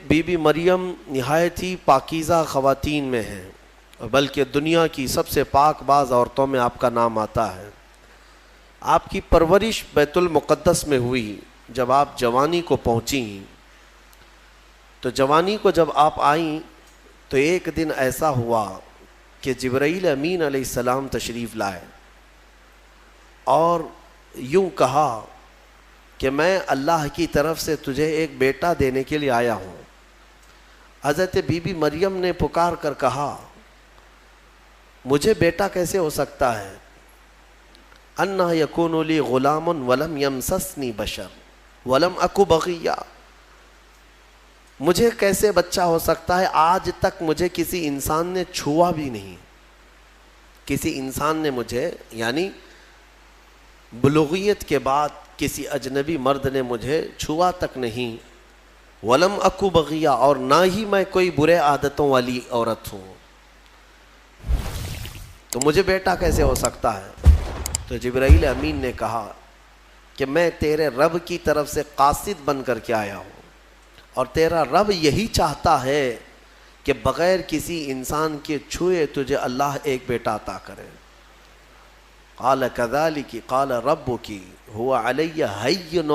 Be be مریم نہایت ہی پاکیزہ خواتین میں ہیں، بلکہ دنیا کی سب سے پاک باز عورتوں میں آپ کا نام آتا ہے۔ آپ کی پرورش بیت المقدس میں ہوئی۔ جب آپ جوانی کو پہنچیں تو جوانی کو جب آپ آئیں تو ایک دن ایسا ہوا کہ جبرائیل امین علیہ السلام تشریف لائے اور یوں کہا کہ میں اللہ کی طرف سے تجھے ایک بیٹا دینے کے لیے آیا ہوں۔ حضرت بی بی مریم نے پکار کر کہا مجھے بیٹا کیسے ہو سکتا ہے؟ انا یکون لی غلام ولم یمسسنی بشر ولم اکو بغیہ، مجھے کیسے بچہ ہو سکتا ہے؟ آج تک مجھے کسی انسان نے چھوا بھی نہیں، کسی انسان نے مجھے، یعنی بلوغیت کے بعد کسی اجنبی مرد نے مجھے چھوا تک نہیں، ولم اکو بغیہ، اور نہ ہی میں کوئی برے عادتوں والی عورت ہوں، تو مجھے بیٹا کیسے ہو سکتا ہے؟ تو جبرائیل امین نے کہا کہ میں تیرے رب کی طرف سے قاصد بن کر کے آیا ہوں، اور تیرا رب یہی چاہتا ہے کہ بغیر کسی انسان کے چھوئے تجھے اللہ ایک بیٹا عطا کرے۔ قال کذالک قال ربک هو علی ہین،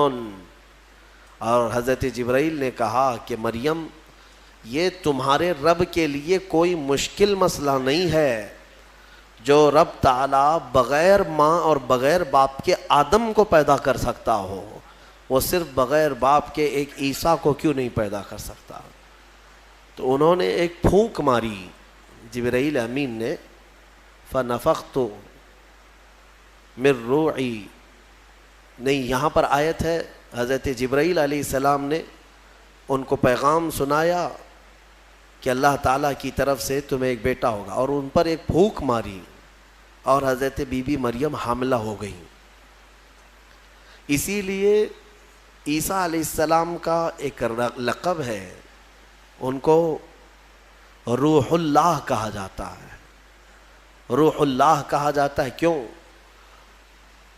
اور حضرت جبرائیل نے کہا کہ مریم یہ تمہارے رب کے لیے کوئی مشکل مسئلہ نہیں ہے، جو رب تعالیٰ بغیر ماں اور بغیر باپ کے آدم کو پیدا کر سکتا ہو، وہ صرف بغیر باپ کے ایک عیسیٰ کو کیوں نہیں پیدا کر سکتا؟ تو انہوں نے ایک پھونک ماری جبرائیل امین نے، فنفخت من روحی، نہیں یہاں پر آیت ہے حضرت جبرائیل علیہ السلام نے ان کو پیغام سنایا کہ اللہ تعالیٰ کی طرف سے تمہیں ایک بیٹا ہوگا، اور ان پر ایک پھونک ماری اور حضرت بی بی مریم حاملہ ہو گئی۔ اسی لیے عیسیٰ علیہ السلام کا ایک لقب ہے، ان کو روح اللہ کہا جاتا ہے۔ روح اللہ کہا جاتا ہے کیوں؟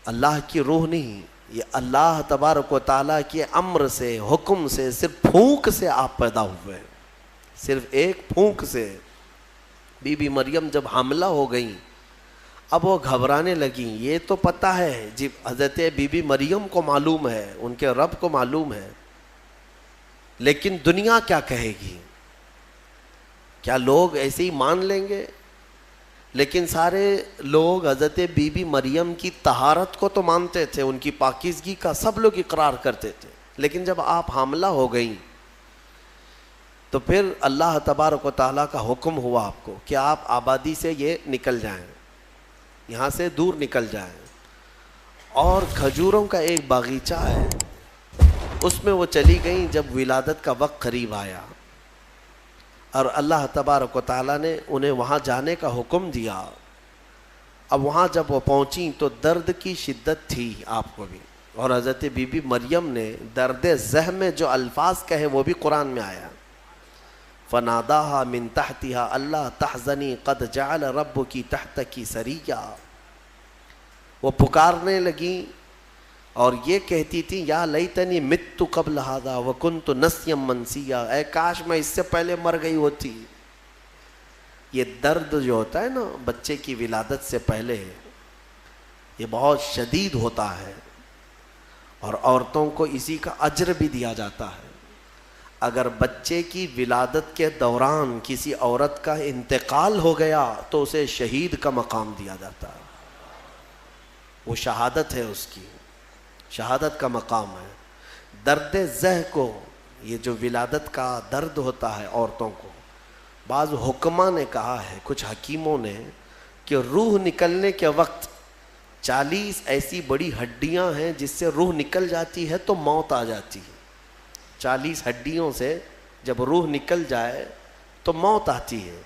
اللہ کی روح نہیں، یہ اللہ تبارک و تعالیٰ کے امر سے، حکم سے، صرف پھونک سے آپ پیدا ہوئے، صرف ایک پھونک سے۔ بی بی مریم جب حاملہ ہو گئیں اب وہ گھبرانے لگیں، یہ تو پتہ ہے جب حضرت بی بی مریم کو معلوم ہے، ان کے رب کو معلوم ہے، لیکن دنیا کیا کہے گی؟ کیا لوگ ایسے ہی مان لیں گے؟ لیکن سارے لوگ حضرت بی بی مریم کی طہارت کو تو مانتے تھے، ان کی پاکیزگی کا سب لوگ اقرار کرتے تھے، لیکن جب آپ حاملہ ہو گئیں تو پھر اللہ تبارک و تعالیٰ کا حکم ہوا آپ کو کہ آپ آبادی سے یہ نکل جائیں، یہاں سے دور نکل جائیں، اور کھجوروں کا ایک باغیچہ ہے اس میں وہ چلی گئیں جب ولادت کا وقت قریب آیا، اور اللہ تبارک و تعالیٰ نے انہیں وہاں جانے کا حکم دیا۔ اب وہاں جب وہ پہنچیں تو درد کی شدت تھی آپ کو بھی، اور حضرت بی بی مریم نے درد زہ میں جو الفاظ کہے وہ بھی قرآن میں آیا، فناداها من تحتها اللہ تحزنی قد جعل ربکی تحتکی سریا، وہ پکارنے لگیں اور یہ کہتی تھی یا لیتنی مت قبل ھذا وکنت نسیا منسیا، اے کاش میں اس سے پہلے مر گئی ہوتی۔ یہ درد جو ہوتا ہے نا بچے کی ولادت سے پہلے، یہ بہت شدید ہوتا ہے، اور عورتوں کو اسی کا اجر بھی دیا جاتا ہے۔ اگر بچے کی ولادت کے دوران کسی عورت کا انتقال ہو گیا تو اسے شہید کا مقام دیا جاتا ہے، وہ شہادت ہے، اس کی شہادت کا مقام ہے۔ درد زہ کو، یہ جو ولادت کا درد ہوتا ہے عورتوں کو، بعض حکماء نے کہا ہے، کچھ حکیموں نے، کہ روح نکلنے کے وقت 40 ایسی بڑی ہڈیاں ہیں جس سے روح نکل جاتی ہے تو موت آ جاتی ہے۔ 40 ہڈیوں سے جب روح نکل جائے تو موت آتی ہے۔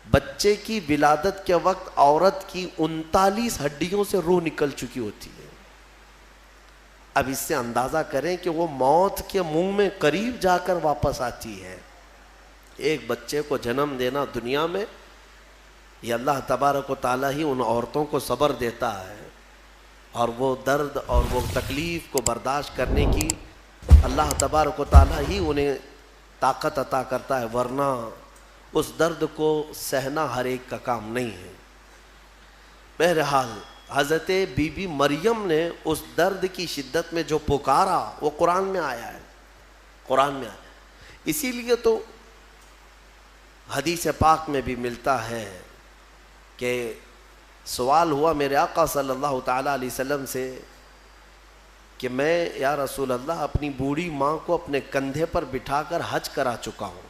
بچے کی ولادت کے وقت عورت کی 39 ہڈیوں سے روح نکل چکی ہوتی ہے۔ اب اس سے اندازہ کریں کہ وہ موت کے منہ میں قریب جا کر واپس آتی ہے۔ ایک بچے کو جنم دینا دنیا میں، یہ اللہ تبارک و تعالیٰ ہی ان عورتوں کو صبر دیتا ہے، اور وہ درد اور وہ تکلیف کو برداشت کرنے کی اللہ تبارک و تعالیٰ ہی انہیں طاقت عطا کرتا ہے، ورنہ اس درد کو سہنا ہر ایک کا کام نہیں ہے۔ بہرحال حضرت بی بی مریم نے اس درد کی شدت میں جو پکارا وہ قرآن میں آیا ہے، قرآن میں آیا۔ اسی لیے تو حدیث پاک میں بھی ملتا ہے کہ سوال ہوا میرے آقا صلی اللہ تعالیٰ علیہ وسلم سے کہ میں یا رسول اللہ اپنی بوڑھی ماں کو اپنے کندھے پر بٹھا کر حج کرا چکا ہوں،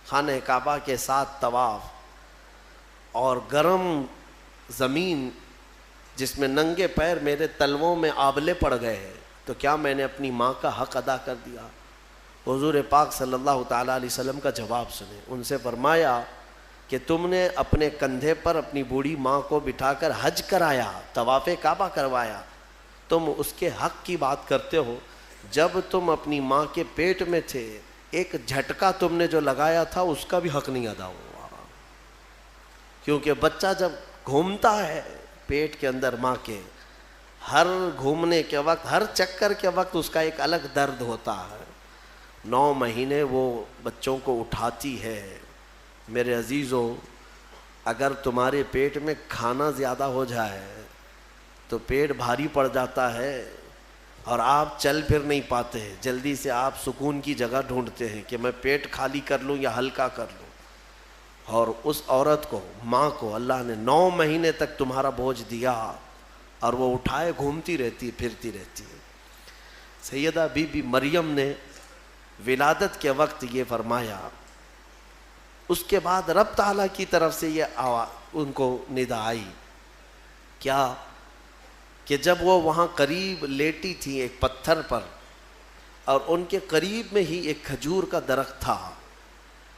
خانہ کعبہ کے ساتھ طواف، اور گرم زمین جس میں ننگے پیر میرے تلووں میں آبلے پڑ گئے ہیں، تو کیا میں نے اپنی ماں کا حق ادا کر دیا؟ حضور پاک صلی اللہ تعالیٰ علیہ وسلم کا جواب سنیں۔ ان سے فرمایا کہ تم نے اپنے کندھے پر اپنی بوڑھی ماں کو بٹھا کر حج کرایا، طواف کعبہ کروایا، تم اس کے حق کی بات کرتے ہو۔ جب تم اپنی ماں کے پیٹ میں تھے ایک جھٹکا تم نے جو لگایا تھا اس کا بھی حق نہیں ادا ہوا، کیونکہ بچہ جب گھومتا ہے پیٹ کے اندر ماں کے، ہر گھومنے کے وقت، ہر چکر کے وقت اس کا ایک الگ درد ہوتا ہے۔ 9 مہینے وہ بچوں کو اٹھاتی ہے۔ میرے عزیزو، اگر تمہارے پیٹ میں کھانا زیادہ ہو جائے تو پیٹ بھاری پڑ جاتا ہے اور آپ چل پھر نہیں پاتے، جلدی سے آپ سکون کی جگہ ڈھونڈتے ہیں کہ میں پیٹ خالی کر لوں یا ہلکا کر لوں۔ اور اس عورت کو، ماں کو، اللہ نے 9 مہینے تک تمہارا بوجھ دیا اور وہ اٹھائے گھومتی رہتی، پھرتی رہتی ہے۔ سیدہ بی بی مریم نے ولادت کے وقت یہ فرمایا، اس کے بعد رب تعالیٰ کی طرف سے یہ ان کو ندا آئی، کیا کہ جب وہ وہاں قریب لیٹی تھی ایک پتھر پر، اور ان کے قریب میں ہی ایک کھجور کا درخت تھا،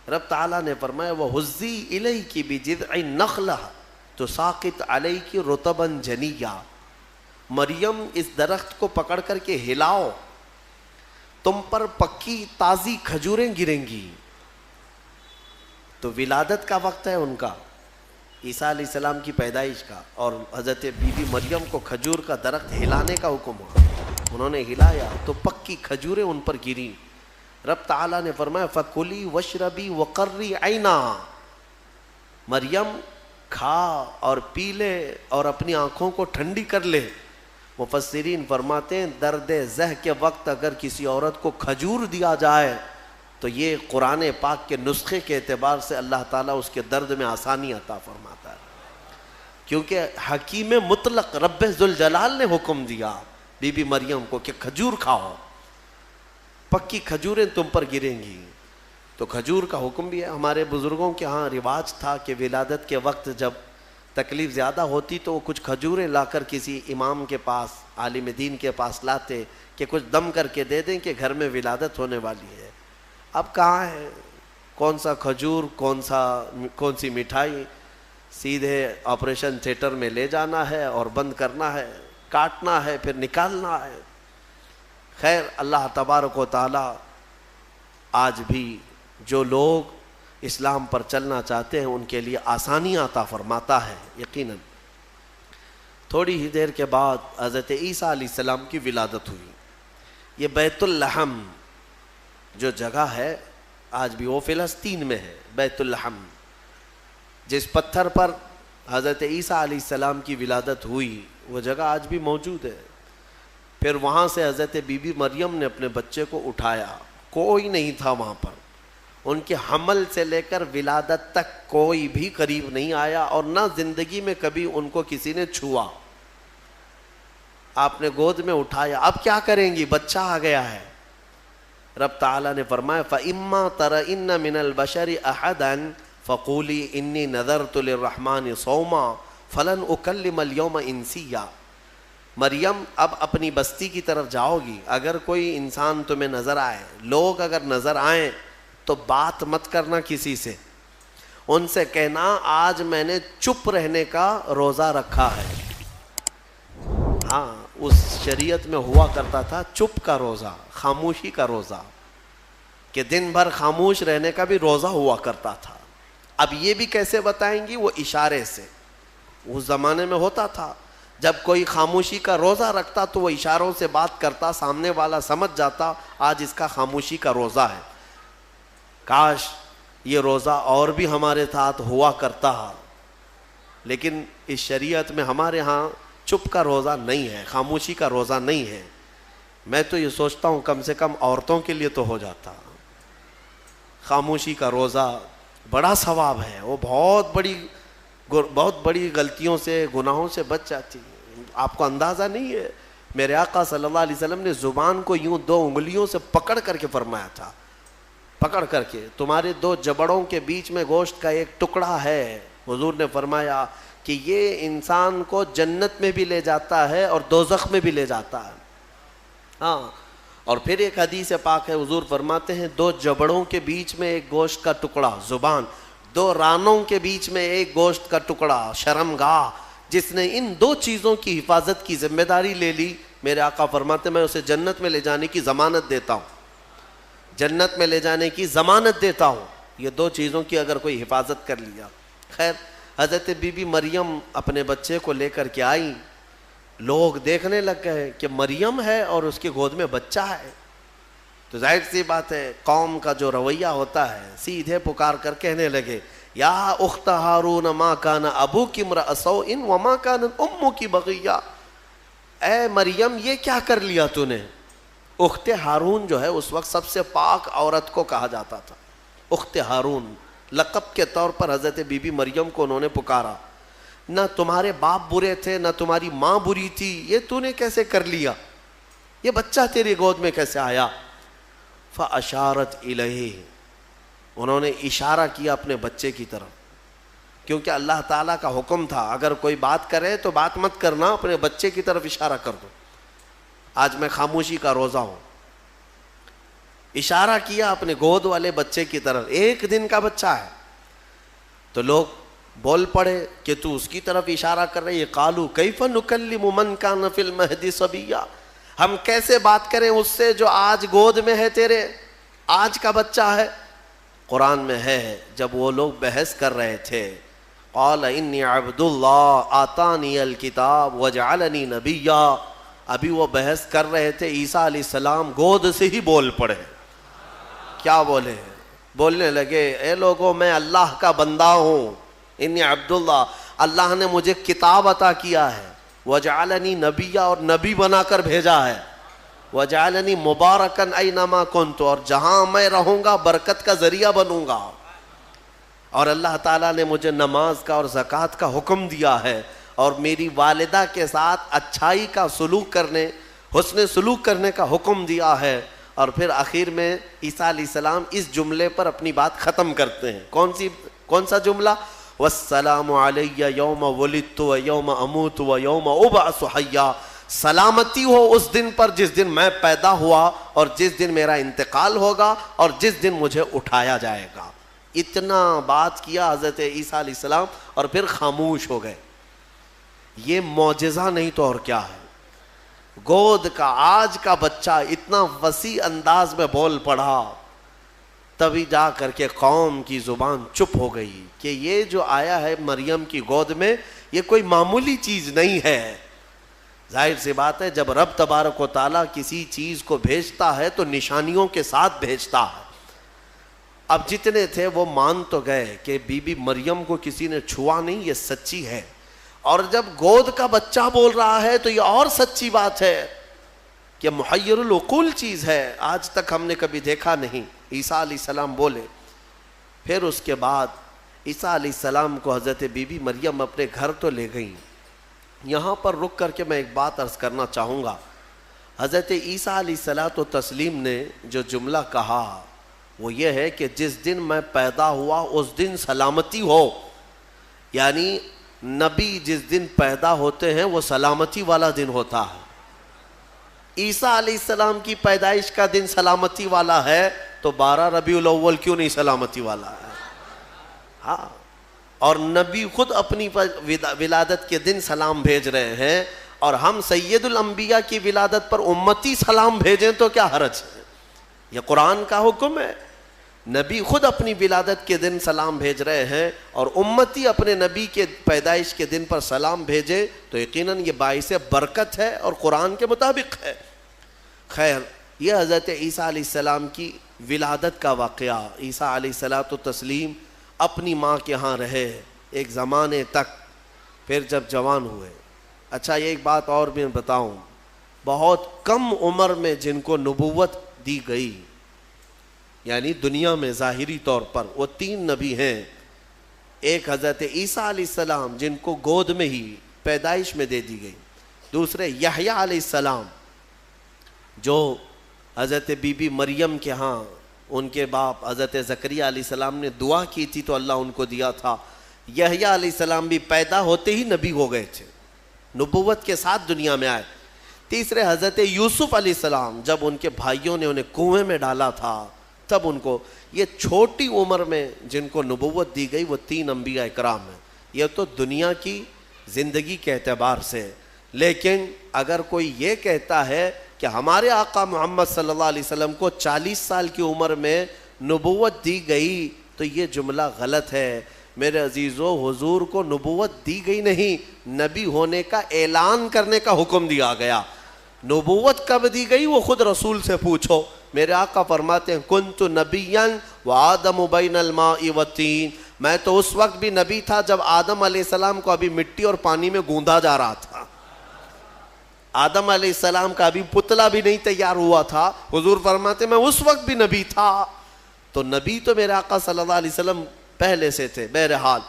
رب تعالیٰ نے فرمایا وَهُزِّي إِلَيْكِ بِجِذْعِ النَّخْلَةِ تُسَاقِطْ عَلَيْكِ رُطَبًا جَنِيًّا، مریم اس درخت کو پکڑ کر کے ہلاؤ، تم پر پکی تازی کھجوریں گریں گی۔ تو ولادت کا وقت ہے ان کا، عیسیٰ علیہ السلام کی پیدائش کا، اور حضرت بی بی مریم کو کھجور کا درخت ہلانے کا حکم ہوا، انہوں نے ہلایا تو پکی کھجوریں ان پر گریں۔ رب تعالیٰ نے فرمایا فَكُلِي وَاشْرَبِي وَقَرِّي عَيْنًا، مریم کھا اور پی لے اور اپنی آنکھوں کو ٹھنڈی کر لے۔ مفسرین فرماتے ہیں درد زہ کے وقت اگر کسی عورت کو کھجور دیا جائے تو یہ قرآن پاک کے نسخے کے اعتبار سے اللہ تعالیٰ اس کے درد میں آسانی عطا فرماتا ہے، کیونکہ حکیم مطلق رب ذوالجلال نے حکم دیا بی بی مریم کو کہ کھجور کھاؤ، پکی کھجوریں تم پر گریں گی۔ تو کھجور کا حکم بھی ہے۔ ہمارے بزرگوں کے ہاں رواج تھا کہ ولادت کے وقت جب تکلیف زیادہ ہوتی تو وہ کچھ کھجوریں لا کر کسی امام کے پاس، عالم دین کے پاس لاتے کہ کچھ دم کر کے دے دیں کہ گھر میں ولادت ہونے والی ہے۔ اب کہاں ہے، کون سا کھجور، کون سی مٹھائی، سیدھے آپریشن تھیٹر میں لے جانا ہے اور بند کرنا ہے، کاٹنا ہے، پھر نکالنا ہے۔ خیر، اللہ تبارک و تعالی آج بھی جو لوگ اسلام پر چلنا چاہتے ہیں ان کے لیے آسانی عطا فرماتا ہے یقیناً۔ تھوڑی ہی دیر کے بعد حضرت عیسیٰ علیہ السلام کی ولادت ہوئی۔ یہ بیت اللحم جو جگہ ہے آج بھی وہ فلسطین میں ہے، بیت اللحم، جس پتھر پر حضرت عیسیٰ علیہ السلام کی ولادت ہوئی وہ جگہ آج بھی موجود ہے۔ پھر وہاں سے حضرت بی بی مریم نے اپنے بچے کو اٹھایا، کوئی نہیں تھا وہاں پر، ان کے حمل سے لے کر ولادت تک کوئی بھی قریب نہیں آیا، اور نہ زندگی میں کبھی ان کو کسی نے چھوا۔ آپ نے گود میں اٹھایا، اب کیا کریں گی، بچہ آ گیا ہے۔ رب تعالیٰ نے فرمایا فَإِمَّا تَرَئِنَّ مِنَ الْبَشَرِ أَحَدًا فَقُولِي إِنِّي نَذَرْتُ لِلرَّحْمَنِ صَوْمًا فَلَنْ أُكَلِّمَ الْيَوْمَ إِنسِيًّا، مریم اب اپنی بستی کی طرف جاؤ گی، اگر کوئی انسان تمہیں نظر آئے، لوگ اگر نظر آئیں تو بات مت کرنا کسی سے، ان سے کہنا آج میں نے چپ رہنے کا روزہ رکھا ہے۔ ہاں، اس شریعت میں ہوا کرتا تھا چپ کا روزہ، خاموشی کا روزہ، کہ دن بھر خاموش رہنے کا بھی روزہ ہوا کرتا تھا۔ اب یہ بھی کیسے بتائیں گی، وہ اشارے سے، اس زمانے میں ہوتا تھا جب کوئی خاموشی کا روزہ رکھتا تو وہ اشاروں سے بات کرتا، سامنے والا سمجھ جاتا آج اس کا خاموشی کا روزہ ہے۔ کاش یہ روزہ اور بھی ہمارے ساتھ ہوا کرتا، لیکن اس شریعت میں ہمارے ہاں چپ کا روزہ نہیں ہے، خاموشی کا روزہ نہیں ہے۔ میں تو یہ سوچتا ہوں کم سے کم عورتوں کے لیے تو ہو جاتا۔ خاموشی کا روزہ بڑا ثواب ہے، وہ بہت بڑی غلطیوں سے، گناہوں سے بچ جاتی ہے۔ آپ کو اندازہ نہیں ہے، میرے آقا صلی اللہ علیہ وسلم نے زبان کو یوں 2 انگلیوں سے پکڑ کر کے فرمایا تھا، پکڑ کر کے، تمہارے 2 جبڑوں کے بیچ میں گوشت کا ایک ٹکڑا ہے، حضور نے فرمایا کہ یہ انسان کو جنت میں بھی لے جاتا ہے اور دوزخ میں بھی لے جاتا ہے۔ ہاں، اور پھر ایک حدیث پاک ہے، حضور فرماتے ہیں 2 جبڑوں کے بیچ میں ایک گوشت کا ٹکڑا زبان، 2 رانوں کے بیچ میں ایک گوشت کا ٹکڑا شرمگاہ، جس نے ان 2 چیزوں کی حفاظت کی ذمہ داری لے لی، میرے آقا فرماتے ہیں میں اسے جنت میں لے جانے کی ضمانت دیتا ہوں، جنت میں لے جانے کی ضمانت دیتا ہوں۔ یہ 2 چیزوں کی اگر کوئی حفاظت کر لیا۔ خیر، حضرت بی بی مریم اپنے بچے کو لے کر کے آئی، لوگ دیکھنے لگ گئے کہ مریم ہے اور اس کی گود میں بچہ ہے، تو ظاہر سی بات ہے قوم کا جو رویہ ہوتا ہے، سیدھے پکار کر کہنے لگے یا اخت ہارون ما کان ابوک امرأ سوء وما کانت امک بغیہ، اے مریم یہ کیا کر لیا تو نے؟ اخت ہارون جو ہے اس وقت سب سے پاک عورت کو کہا جاتا تھا، اخت ہارون لقب کے طور پر حضرت بی بی مریم کو انہوں نے پکارا، نہ تمہارے باپ برے تھے نہ تمہاری ماں بری تھی، یہ تو نے کیسے کر لیا؟ یہ بچہ تیری گود میں کیسے آیا؟ فاشارت الیہ، انہوں نے اشارہ کیا اپنے بچے کی طرف، کیونکہ اللہ تعالیٰ کا حکم تھا اگر کوئی بات کرے تو بات مت کرنا، اپنے بچے کی طرف اشارہ کر دو۔ آج میں خاموشی کا روزہ ہوں، اشارہ کیا اپنے گود والے بچے کی طرف، 1 دن کا بچہ ہے، تو لوگ بول پڑے کہ تو اس کی طرف اشارہ کر رہے، قالوا کیف نکلم من کان فی المہد صبیا، ہم کیسے بات کریں اس سے جو آج گود میں ہے تیرے، آج کا بچہ ہے۔ قرآن میں ہے جب وہ لوگ بحث کر رہے تھے، قال انی عبد اللہ آتانی الکتاب وجعلنی نبیا، ابھی وہ بحث کر رہے تھے، عیسیٰ علیہ السلام گود سے ہی بول پڑے۔ کیا بولے؟ بولنے لگے اے لوگوں میں اللہ کا بندہ ہوں، انی عبداللہ، اللہ نے مجھے کتاب عطا کیا ہے، وجعلنی نبیا، اور نبی بنا کر بھیجا ہے، وجعلنی مبارکن اینما کنت، اور جہاں میں رہوں گا برکت کا ذریعہ بنوں گا، اور اللہ تعالیٰ نے مجھے نماز کا اور زکوٰۃ کا حکم دیا ہے، اور میری والدہ کے ساتھ اچھائی کا سلوک کرنے، حسن سلوک کرنے کا حکم دیا ہے۔ اور پھر آخر میں عیسیٰ علیہ السلام اس جملے پر اپنی بات ختم کرتے ہیں، کون سا جملہ؟ والسلام علی یوم ولدت و یوم اموت و یوم ابعث حیا، سلامتی ہو اس دن پر جس دن میں پیدا ہوا اور جس دن میرا انتقال ہوگا اور جس دن مجھے اٹھایا جائے گا۔ اتنا بات کیا حضرت عیسیٰ علیہ السلام اور پھر خاموش ہو گئے۔ یہ معجزہ نہیں تو اور کیا ہے؟ گود کا آج کا بچہ اتنا وسیع انداز میں بول پڑا، تبھی جا کر کے قوم کی زبان چپ ہو گئی کہ یہ جو آیا ہے مریم کی گود میں یہ کوئی معمولی چیز نہیں ہے۔ ظاہر سی بات ہے جب رب تبارک و تعالیٰ کسی چیز کو بھیجتا ہے تو نشانیوں کے ساتھ بھیجتا ہے۔ اب جتنے تھے وہ مان تو گئے کہ بی بی مریم کو کسی نے چھوا نہیں، یہ سچی ہے، اور جب گود کا بچہ بول رہا ہے تو یہ اور سچی بات ہے کہ محیر العقول چیز ہے، آج تک ہم نے کبھی دیکھا نہیں۔ عیسیٰ علیہ السلام بولے، پھر اس کے بعد عیسیٰ علیہ السلام کو حضرت بی بی مریم اپنے گھر تو لے گئیں۔ یہاں پر رک کر کے میں ایک بات عرض کرنا چاہوں گا، حضرت عیسیٰ علیہ الصلوۃ والتسلیم نے جو جملہ کہا وہ یہ ہے کہ جس دن میں پیدا ہوا اس دن سلامتی ہو، یعنی نبی جس دن پیدا ہوتے ہیں وہ سلامتی والا دن ہوتا ہے۔ عیسیٰ علیہ السلام کی پیدائش کا دن سلامتی والا ہے تو 12 ربیع الاول کیوں نہیں سلامتی والا ہے؟ ہاں، اور نبی خود اپنی ولادت کے دن سلام بھیج رہے ہیں، اور ہم سید الانبیاء کی ولادت پر امتی سلام بھیجیں تو کیا حرج ہے؟ یہ قرآن کا حکم ہے۔ نبی خود اپنی ولادت کے دن سلام بھیج رہے ہیں اور امتی اپنے نبی کے پیدائش کے دن پر سلام بھیجے تو یقیناً یہ باعث برکت ہے اور قرآن کے مطابق ہے۔ خیر، یہ حضرت عیسیٰ علیہ السلام کی ولادت کا واقعہ. عیسیٰ علیہ الصلوۃ والتسلیم اپنی ماں کے ہاں رہے ایک زمانے تک، پھر جب جوان ہوئے. اچھا یہ ایک بات اور بھی بتاؤں، بہت کم عمر میں جن کو نبوت دی گئی، یعنی دنیا میں ظاہری طور پر وہ 3 نبی ہیں. ایک حضرت عیسیٰ علیہ السلام جن کو گود میں ہی پیدائش میں دے دی گئی. دوسرے یحییٰ علیہ السلام جو حضرت بی بی مریم کے ہاں ان کے باپ حضرت زکریا علیہ السلام نے دعا کی تھی تو اللہ ان کو دیا تھا. یحییٰ علیہ السلام بھی پیدا ہوتے ہی نبی ہو گئے تھے، نبوت کے ساتھ دنیا میں آئے. تیسرے حضرت یوسف علیہ السلام جب ان کے بھائیوں نے انہیں کنویں میں ڈالا تھا تب ان کو، یہ چھوٹی عمر میں جن کو نبوت دی گئی وہ 3 انبیاء اکرام ہیں. یہ تو دنیا کی زندگی کے اعتبار سے. لیکن اگر کوئی یہ کہتا ہے کہ ہمارے آقا محمد صلی اللہ علیہ وسلم کو 40 سال کی عمر میں نبوت دی گئی تو یہ جملہ غلط ہے. میرے عزیزو، حضور کو نبوت دی گئی نہیں، نبی ہونے کا اعلان کرنے کا حکم دیا گیا. نبوت کب دی گئی وہ خود رسول سے پوچھو. میرے آقا فرماتے ہیں کنت نبیا وآدم بین الماء والطین، میں تو اس وقت بھی نبی تھا جب آدم علیہ السلام کو ابھی مٹی اور پانی میں گوندا جا رہا تھا. آدم علیہ السلام کا ابھی پتلا بھی نہیں تیار ہوا تھا. حضور فرماتے میں اس وقت بھی نبی تھا. تو نبی تو میرے آقا صلی اللہ علیہ وسلم پہلے سے تھے. بہرحال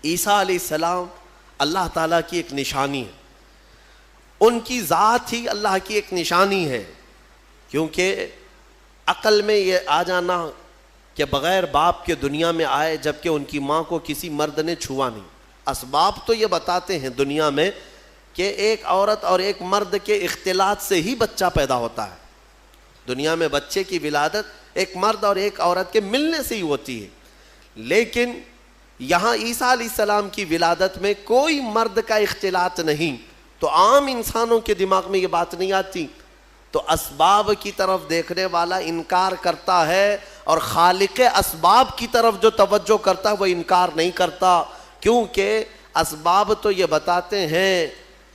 عیسیٰ علیہ السلام اللہ تعالیٰ کی ایک نشانی ہے، ان کی ذات ہی اللہ کی ایک نشانی ہے. کیونکہ عقل میں یہ آ جانا کہ بغیر باپ کے دنیا میں آئے جبکہ ان کی ماں کو کسی مرد نے چھوا نہیں. اسباب تو یہ بتاتے ہیں دنیا میں کہ ایک عورت اور ایک مرد کے اختلاط سے ہی بچہ پیدا ہوتا ہے. دنیا میں بچے کی ولادت ایک مرد اور ایک عورت کے ملنے سے ہی ہوتی ہے. لیکن یہاں عیسیٰ علیہ السلام کی ولادت میں کوئی مرد کا اختلاط نہیں. تو عام انسانوں کے دماغ میں یہ بات نہیں آتی. تو اسباب کی طرف دیکھنے والا انکار کرتا ہے اور خالق اسباب کی طرف جو توجہ کرتا ہے وہ انکار نہیں کرتا. کیونکہ اسباب تو یہ بتاتے ہیں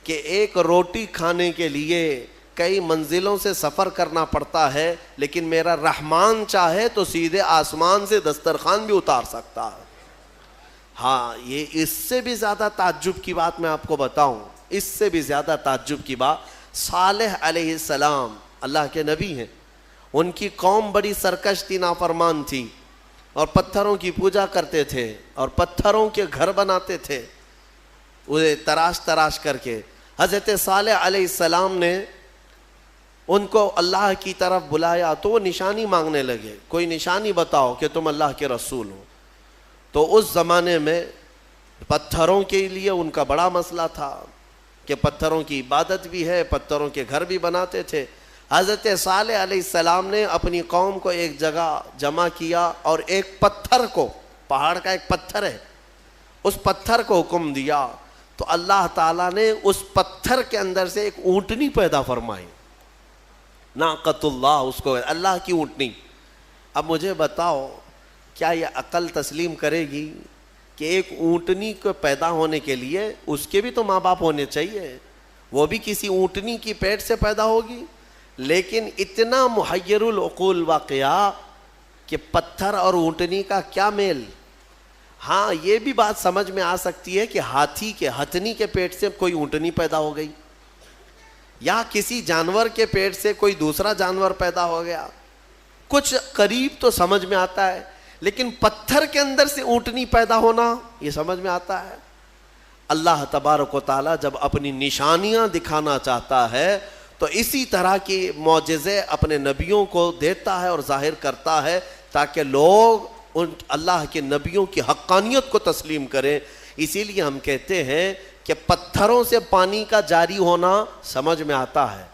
کہ ایک روٹی کھانے کے لیے کئی منزلوں سے سفر کرنا پڑتا ہے، لیکن میرا رحمان چاہے تو سیدھے آسمان سے دسترخوان بھی اتار سکتا ہے. ہاں یہ اس سے بھی زیادہ تعجب کی بات میں آپ کو بتاؤں، اس سے بھی زیادہ تعجب کی بات، صالح علیہ السلام اللہ کے نبی ہیں. ان کی قوم بڑی سرکش تھی، نافرمان تھی اور پتھروں کی پوجا کرتے تھے اور پتھروں کے گھر بناتے تھے انہیں تراش تراش کر کے. حضرت صالح علیہ السلام نے ان کو اللہ کی طرف بلایا تو وہ نشانی مانگنے لگے، کوئی نشانی بتاؤ کہ تم اللہ کے رسول ہو. تو اس زمانے میں پتھروں کے لیے ان کا بڑا مسئلہ تھا کہ پتھروں کی عبادت بھی ہے، پتھروں کے گھر بھی بناتے تھے. حضرت صالح علیہ السلام نے اپنی قوم کو ایک جگہ جمع کیا اور ایک پتھر کو، پہاڑ کا ایک پتھر ہے، اس پتھر کو حکم دیا. تو اللہ تعالیٰ نے اس پتھر کے اندر سے ایک اونٹنی پیدا فرمائی، ناقۃ اللہ، اس کو اللہ کی اونٹنی. اب مجھے بتاؤ کیا یہ عقل تسلیم کرے گی کہ ایک اونٹنی کو پیدا ہونے کے لیے اس کے بھی تو ماں باپ ہونے چاہیے، وہ بھی کسی اونٹنی کی پیٹ سے پیدا ہوگی؟ لیکن اتنا محیر العقول واقعہ کہ پتھر اور اونٹنی کا کیا میل. ہاں یہ بھی بات سمجھ میں آ سکتی ہے کہ ہاتھی کے ہتھنی کے پیٹ سے کوئی اونٹنی پیدا ہو گئی، یا کسی جانور کے پیٹ سے کوئی دوسرا جانور پیدا ہو گیا، کچھ قریب تو سمجھ میں آتا ہے. لیکن پتھر کے اندر سے اونٹنی پیدا ہونا یہ سمجھ میں آتا ہے؟ اللہ تبارک و تعالیٰ جب اپنی نشانیاں دکھانا چاہتا ہے تو اسی طرح کی معجزے اپنے نبیوں کو دیتا ہے اور ظاہر کرتا ہے تاکہ لوگ ان اللہ کے نبیوں کی حقانیت کو تسلیم کریں. اسی لیے ہم کہتے ہیں کہ پتھروں سے پانی کا جاری ہونا سمجھ میں آتا ہے.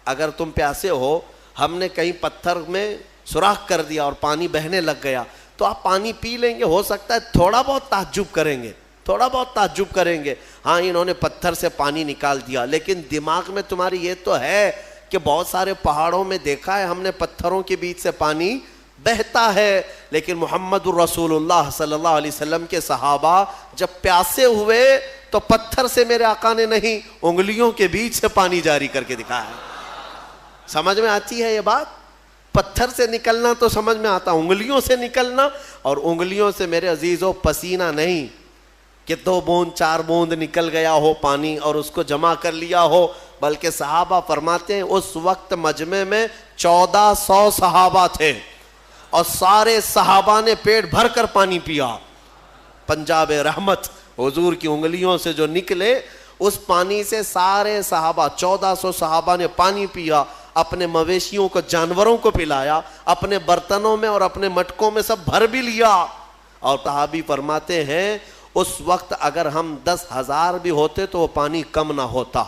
اگر تم پیاسے ہو، ہم نے کہیں پتھر میں سوراخ کر دیا اور پانی بہنے لگ گیا تو آپ پانی پی لیں گے، ہو سکتا ہے تھوڑا بہت تعجب کریں گے، تھوڑا بہت تعجب کریں گے، ہاں انہوں نے پتھر سے پانی نکال دیا. لیکن دماغ میں تمہاری یہ تو ہے کہ بہت سارے پہاڑوں میں دیکھا ہے ہم نے پتھروں کے بیچ سے پانی بہتا ہے. لیکن محمد الرسول اللہ صلی اللہ علیہ وسلم کے صحابہ جب پیاسے ہوئے تو پتھر سے میرے آقا نے نہیں، انگلیوں کے بیچ سے پانی جاری کر کے دکھایا. سمجھ میں آتی ہے یہ بات؟ پتھر سے نکلنا تو سمجھ میں آتا، انگلیوں سے نکلنا، اور انگلیوں سے میرے عزیزوں پسینہ نہیں کہ 2 بوند 4 بوند نکل گیا ہو پانی اور اس کو جمع کر لیا ہو، بلکہ صحابہ فرماتے ہیں اس وقت مجمع میں 1400 صحابہ تھے اور سارے صحابہ نے پیٹ بھر کر پانی پیا۔ پنجاب رحمت حضور کی انگلیوں سے جو نکلے اس پانی سے سارے صحابہ 1400 صحابہ نے پانی پیا، اپنے مویشیوں کو جانوروں کو پلایا، اپنے برتنوں میں اور اپنے مٹکوں میں سب بھر بھی لیا۔ اور صحابی فرماتے ہیں اس وقت اگر ہم 10,000 بھی ہوتے تو وہ پانی کم نہ ہوتا،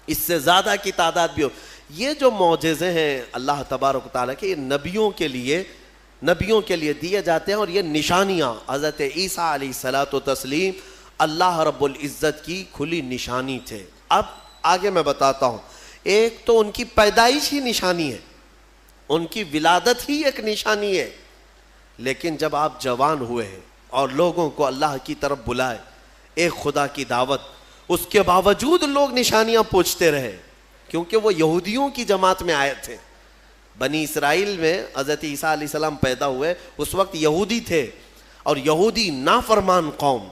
اس سے زیادہ کی تعداد بھی ہو۔ یہ جو معجزے ہیں اللہ تبارک و تعالیٰ کے، یہ نبیوں کے لیے دیے جاتے ہیں، اور یہ نشانیاں حضرت عیسیٰ علیہ الصلوۃ والتسلیم اللہ رب العزت کی کھلی نشانی تھے۔ اب آگے میں بتاتا ہوں، ایک تو ان کی پیدائش ہی نشانی ہے، ان کی ولادت ہی ایک نشانی ہے، لیکن جب آپ جوان ہوئے ہیں اور لوگوں کو اللہ کی طرف بلائے، ایک خدا کی دعوت، اس کے باوجود لوگ نشانیاں پوچھتے رہے، کیونکہ وہ یہودیوں کی جماعت میں آئے تھے۔ بنی اسرائیل میں حضرت عیسیٰ علیہ السلام پیدا ہوئے، اس وقت یہودی تھے، اور یہودی نافرمان قوم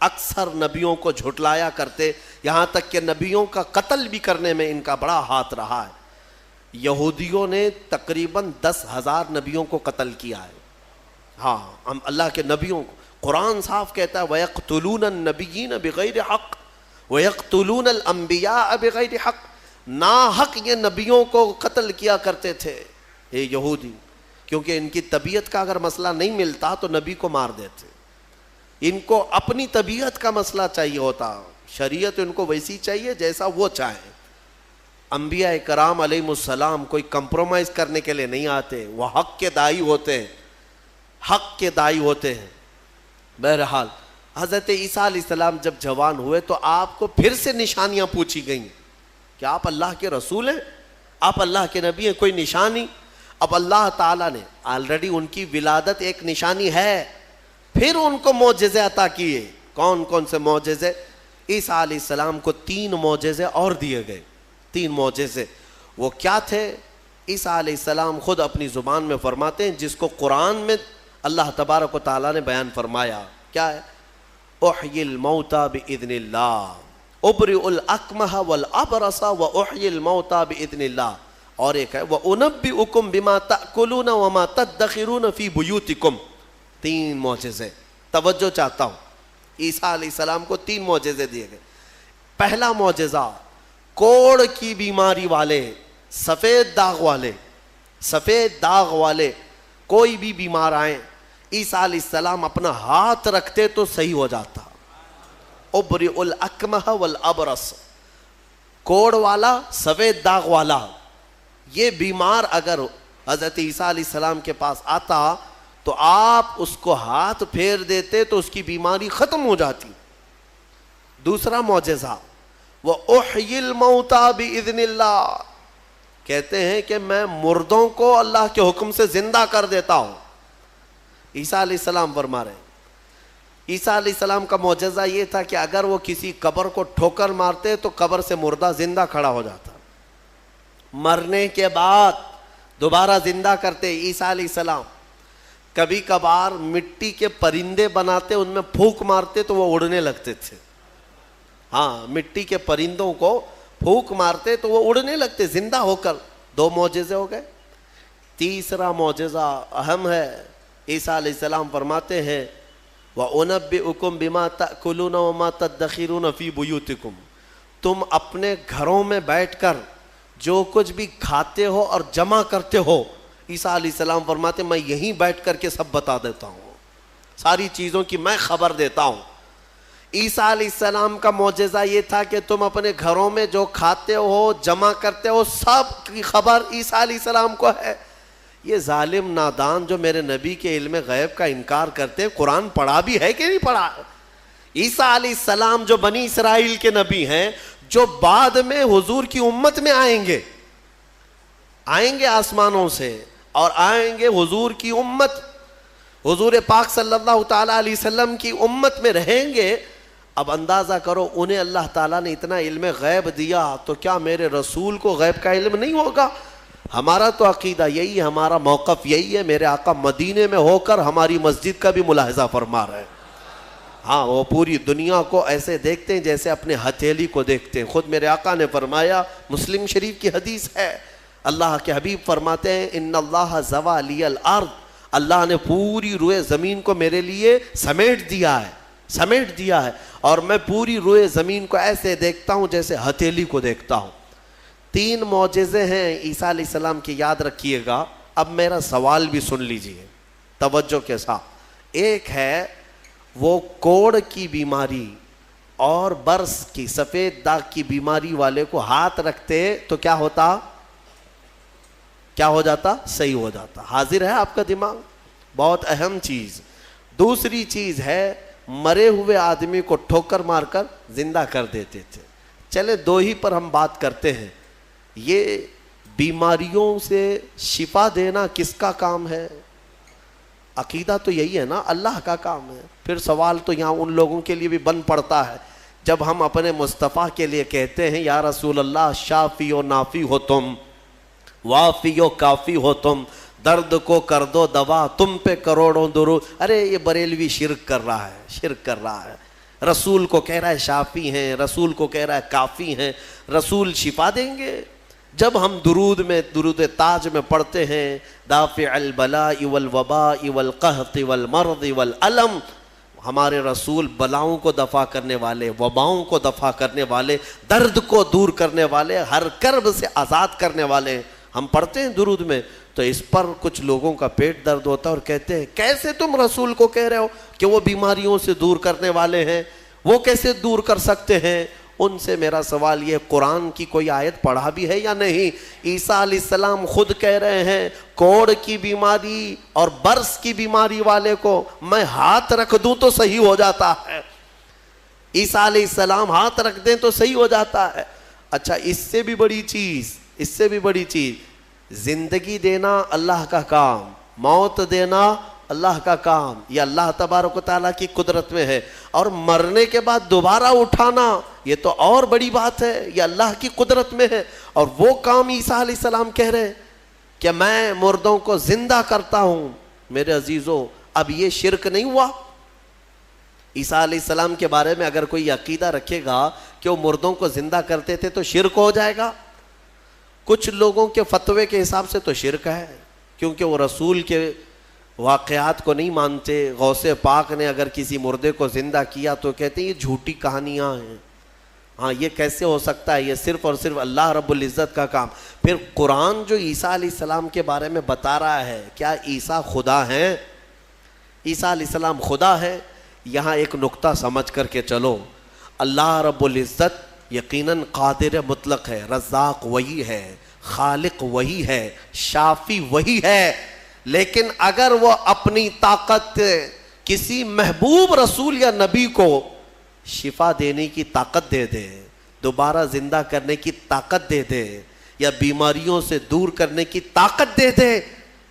اکثر نبیوں کو جھٹلایا کرتے، یہاں تک کہ نبیوں کا قتل بھی کرنے میں ان کا بڑا ہاتھ رہا ہے۔ یہودیوں نے تقریباً 10,000 نبیوں کو قتل کیا ہے۔ ہاں، ہم اللہ کے نبیوں کو، قرآن صاف کہتا ہے وَيَقْتُلُونَ النَّبِيِّينَ بِغَيْرِ حَقٍّ وَيَقْتُلُونَ الْأَنْبِيَاءَ بِغَيْرِ حَقٍّ، ناحق یہ نبیوں کو قتل کیا کرتے تھے یہ یہودی، کیونکہ ان کی طبیعت کا اگر مسئلہ نہیں ملتا تو نبی کو مار دیتے، ان کو اپنی طبیعت کا مسئلہ چاہیے ہوتا، شریعت ان کو ویسی چاہیے جیسا وہ چاہیں۔ انبیاء کرام علیہ السلام کوئی کمپرومائز کرنے کے لیے نہیں آتے، وہ حق کے داعی ہوتے ہیں، حق کے داعی ہوتے ہیں۔ بہرحال حضرت عیسیٰ علیہ السلام جب جوان ہوئے تو آپ کو پھر سے نشانیاں پوچھی گئیں کہ آپ اللہ کے رسول ہیں، آپ اللہ کے نبی ہیں، کوئی نشانی؟ اب اللہ تعالیٰ نے آلریڈی ان کی ولادت ایک نشانی ہے، پھر ان کو معجزے عطا کیے۔ کون کون سے معجزے؟ عیسیٰ علیہ السلام کو 3 معجزے اور دیے گئے، 3 معجزے۔ وہ کیا تھے؟ عیسیٰ علیہ السلام خود اپنی زبان میں فرماتے ہیں، جس کو قرآن میں اللہ تبارک و تعالیٰ نے بیان فرمایا، کیا ہے؟ احیی الموتى باذن اللہ، ابرئ الاکمہ والابرص واحیی الموتى باذن اللہ، اور ایک ہے وانبئکم بما تاکلون وما تدخرون فی بیوتکم۔ 3 معجزے، توجہ چاہتا ہوں، عیسیٰ علیہ السلام کو 3 معجزے دیے گئے۔ پہلا معجزہ، کوڑ کی بیماری والے، سفید داغ والے کوئی بھی بیمار آئیں، عیسیٰ علیہ السلام اپنا ہاتھ رکھتے تو صحیح ہو جاتا۔ ابرئ الاکمہ والابرص، کوڑ والا، سفید داغ والا، یہ بیمار اگر حضرت عیسیٰ علیہ السلام کے پاس آتا تو آپ اس کو ہاتھ پھیر دیتے تو اس کی بیماری ختم ہو جاتی۔ دوسرا معجزہ، وَأُحْيِي الْمَوْتَى بِإِذْنِ اللَّهِ، کہتے ہیں کہ میں مردوں کو اللہ کے حکم سے زندہ کر دیتا ہوں۔ عیسیٰ علیہ السلام فرما رہے ہیں، عیسیٰ علیہ السلام کا معجزہ یہ تھا کہ اگر وہ کسی قبر کو ٹھوکر مارتے تو قبر سے مردہ زندہ کھڑا ہو جاتا، مرنے کے بعد دوبارہ زندہ کرتے عیسیٰ علیہ السلام۔ کبھی کبھار مٹی کے پرندے بناتے، ان میں پھونک مارتے تو وہ اڑنے لگتے تھے۔ ہاں، مٹی کے پرندوں کو پھونک مارتے تو وہ اڑنے لگتے زندہ ہو کر۔ 2 معجزے ہو گئے۔ تیسرا معجزہ اہم ہے، عیسیٰ علیہ السلام فرماتے ہیں وَأُنَبِّئُكُمْ بِمَا تَأْكُلُونَ وَمَا تَدَّخِرُونَ فِي بُيُوتِكُمْ، تم اپنے گھروں میں بیٹھ کر جو کچھ بھی کھاتے ہو اور جمع کرتے ہو، عیسیٰ علیہ السلام فرماتے میں یہیں بیٹھ کر کے سب بتا دیتا ہوں، ساری چیزوں کی میں خبر دیتا ہوں۔ عیسیٰ علیہ السلام کا معجزہ یہ تھا کہ تم اپنے گھروں میں جو کھاتے ہو، جمع کرتے ہو، سب کی خبر عیسیٰ علیہ السلام کو ہے۔ یہ ظالم نادان جو میرے نبی کے علم غیب کا انکار کرتے، قرآن پڑھا بھی ہے کہ نہیں پڑھا؟ عیسیٰ علیہ السلام جو بنی اسرائیل کے نبی ہیں، جو بعد میں حضور کی امت میں آئیں گے آسمانوں سے، اور آئیں گے حضور کی امت، حضور پاک صلی اللہ تعالیٰ علیہ وسلم کی امت میں رہیں گے۔ اب اندازہ کرو انہیں اللہ تعالیٰ نے اتنا علم غیب دیا تو کیا میرے رسول کو غیب کا علم نہیں ہوگا؟ ہمارا تو عقیدہ یہی ہے, ہمارا موقف یہی ہے. میرے آقا مدینے میں ہو کر ہماری مسجد کا بھی ملاحظہ فرما رہے ہیں. ہاں, وہ پوری دنیا کو ایسے دیکھتے ہیں جیسے اپنے ہتھیلی کو دیکھتے ہیں. خود میرے آقا نے فرمایا, مسلم شریف کی حدیث ہے, اللہ کے حبیب فرماتے ہیں ان اللہ زوى لی الارض, اللہ نے پوری روئے زمین کو میرے لیے سمیٹ دیا ہے, اور میں پوری روئے زمین کو ایسے دیکھتا ہوں جیسے ہتھیلی کو دیکھتا ہوں. 3 معجزے ہیں عیسیٰ علیہ السلام کی, یاد رکھیے گا. اب میرا سوال بھی سن لیجئے توجہ کے ساتھ. ایک ہے وہ کوڑ کی بیماری اور برس کی سفید داغ کی بیماری والے کو ہاتھ رکھتے تو کیا ہوتا؟ صحیح ہو جاتا. حاضر ہے آپ کا دماغ؟ بہت اہم چیز. دوسری چیز ہے مرے ہوئے آدمی کو ٹھوکر مار کر زندہ کر دیتے تھے. چلے 2 ہی پر ہم بات کرتے ہیں. یہ بیماریوں سے شفا دینا کس کا کام ہے؟ عقیدہ تو یہی ہے نا, اللہ کا کام ہے. پھر سوال تو یہاں ان لوگوں کے لیے بھی بن پڑتا ہے جب ہم اپنے مصطفیٰ کے لیے کہتے ہیں یا رسول اللہ شافی و نافی ہو تم, وافی و کافی ہو تم, درد کو کر دو دوا, تم پہ کروڑوں درود. ارے یہ بریلوی شرک کر رہا ہے. رسول کو کہہ رہا ہے شافی ہیں, رسول کو کہہ رہا ہے کافی ہیں. رسول شفا دیں گے؟ جب ہم درود تاج میں پڑھتے ہیں دافع البلاء والوباء والقحط والمرض والالم, ہمارے رسول بلاؤں کو دفع کرنے والے, وباؤں کو دفع کرنے والے, درد کو دور کرنے والے, ہر کرب سے آزاد کرنے والے, ہم پڑھتے ہیں درود میں. تو اس پر کچھ لوگوں کا پیٹ درد ہوتا ہے اور کہتے ہیں کیسے تم رسول کو کہہ رہے ہو کہ وہ بیماریوں سے دور کرنے والے ہیں, وہ کیسے دور کر سکتے ہیں؟ ان سے میرا سوال یہ, قرآن کی کوئی آیت پڑھا بھی ہے یا نہیں؟ عیسیٰ علیہ السلام خود کہہ رہے ہیں کوڑ کی بیماری اور برس کی بیماری والے کو میں ہاتھ رکھ دوں تو صحیح ہو جاتا ہے. عیسیٰ علیہ السلام ہاتھ رکھ دیں تو صحیح ہو جاتا ہے. اچھا, اس سے بھی بڑی چیز, زندگی دینا اللہ کا کام, موت دینا اللہ کا کام, یہ اللہ تبارک و تعالیٰ کی قدرت میں ہے. اور مرنے کے بعد دوبارہ اٹھانا یہ تو اور بڑی بات ہے, یہ اللہ کی قدرت میں ہے. اور وہ کام عیسیٰ علیہ السلام کہہ رہے ہیں کہ میں مردوں کو زندہ کرتا ہوں. میرے عزیزو, اب یہ شرک نہیں ہوا؟ عیسیٰ علیہ السلام کے بارے میں اگر کوئی عقیدہ رکھے گا کہ وہ مردوں کو زندہ کرتے تھے تو شرک ہو جائے گا. کچھ لوگوں کے فتوے کے حساب سے تو شرک ہے, کیونکہ وہ رسول کے واقعات کو نہیں مانتے. غوث پاک نے اگر کسی مردے کو زندہ کیا تو کہتے ہیں یہ جھوٹی کہانیاں ہیں. ہاں, یہ کیسے ہو سکتا ہے؟ یہ صرف اور صرف اللہ رب العزت کا کام. پھر قرآن جو عیسیٰ علیہ السلام کے بارے میں بتا رہا ہے, کیا عیسیٰ خدا ہیں؟ عیسیٰ علیہ السلام خدا ہے؟ یہاں ایک نقطہ سمجھ کر کے چلو. اللہ رب العزت یقیناً قادر مطلق ہے, رزاق وہی ہے, خالق وہی ہے, شافی وہی ہے. لیکن اگر وہ اپنی طاقت کسی محبوب رسول یا نبی کو شفا دینے کی طاقت دے دے, دوبارہ زندہ کرنے کی طاقت دے دے, یا بیماریوں سے دور کرنے کی طاقت دے دے,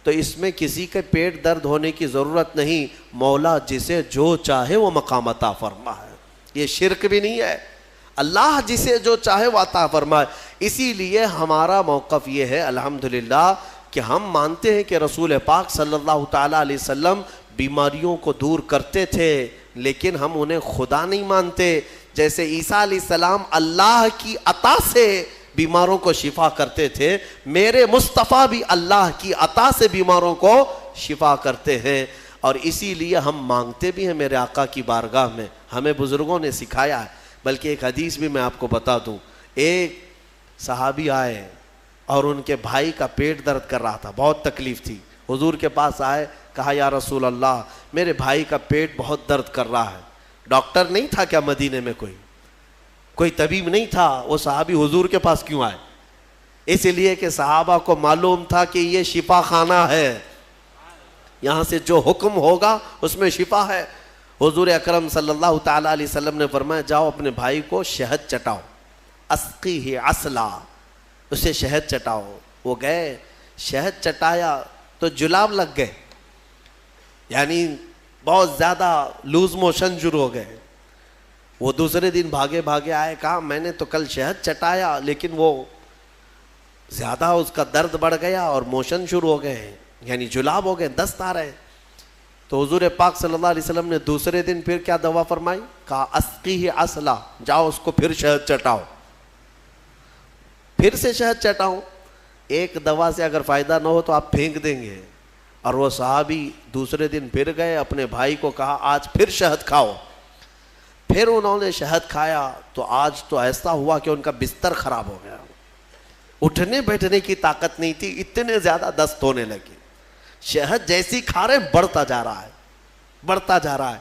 تو اس میں کسی کے پیٹ درد ہونے کی ضرورت نہیں. مولا جسے جو چاہے وہ مقام عطا فرما ہے. یہ شرک بھی نہیں ہے. اللہ جسے جو چاہے وہ عطا فرمائے. اسی لیے ہمارا موقف یہ ہے الحمدللہ کہ ہم مانتے ہیں کہ رسول پاک صلی اللہ تعالیٰ علیہ وسلم بیماریوں کو دور کرتے تھے, لیکن ہم انہیں خدا نہیں مانتے. جیسے عیسیٰ علیہ السلام اللہ کی عطا سے بیماروں کو شفا کرتے تھے, میرے مصطفیٰ بھی اللہ کی عطا سے بیماروں کو شفا کرتے ہیں. اور اسی لیے ہم مانگتے بھی ہیں میرے آقا کی بارگاہ میں, ہمیں بزرگوں نے سکھایا ہے. بلکہ ایک حدیث بھی میں آپ کو بتا دوں. ایک صحابی آئے اور ان کے بھائی کا پیٹ درد کر رہا تھا, بہت تکلیف تھی. حضور کے پاس آئے, کہا یا رسول اللہ میرے بھائی کا پیٹ بہت درد کر رہا ہے. ڈاکٹر نہیں تھا کیا مدینے میں؟ کوئی طبیب نہیں تھا. وہ صحابی حضور کے پاس کیوں آئے؟ اس لیے کہ صحابہ کو معلوم تھا کہ یہ شفا خانہ ہے, یہاں سے جو حکم ہوگا اس میں شفا ہے. حضور اکرم صلی اللہ تعالیٰ علیہ وسلم نے فرمایا جاؤ اپنے بھائی کو شہد چٹاؤ, اسقیہ عسلا, اسے شہد چٹاؤ. وہ گئے, شہد چٹایا تو جلاب لگ گئے, یعنی بہت زیادہ لوز موشن شروع ہو گئے. وہ دوسرے دن بھاگے بھاگے آئے, کہا میں نے تو کل شہد چٹایا لیکن وہ زیادہ اس کا درد بڑھ گیا اور موشن شروع ہو گئے, یعنی جلاب ہو گئے, دست آ رہے. تو حضور پاک صلی اللہ علیہ وسلم نے دوسرے دن پھر کیا دوا فرمائی؟ کہا اسقیہ عسلا, جاؤ اس کو پھر شہد چٹاؤ, پھر سے شہد چٹاؤ. ایک دوا سے اگر فائدہ نہ ہو تو آپ پھینک دیں گے. اور وہ صحابی دوسرے دن پھر گئے, اپنے بھائی کو کہا آج پھر شہد کھاؤ. پھر انہوں نے شہد کھایا تو آج تو ایسا ہوا کہ ان کا بستر خراب ہو گیا, اٹھنے بیٹھنے کی طاقت نہیں تھی, اتنے زیادہ دست ہونے لگے. شہد جیسی کھا رہے بڑھتا جا رہا ہے, بڑھتا جا رہا ہے.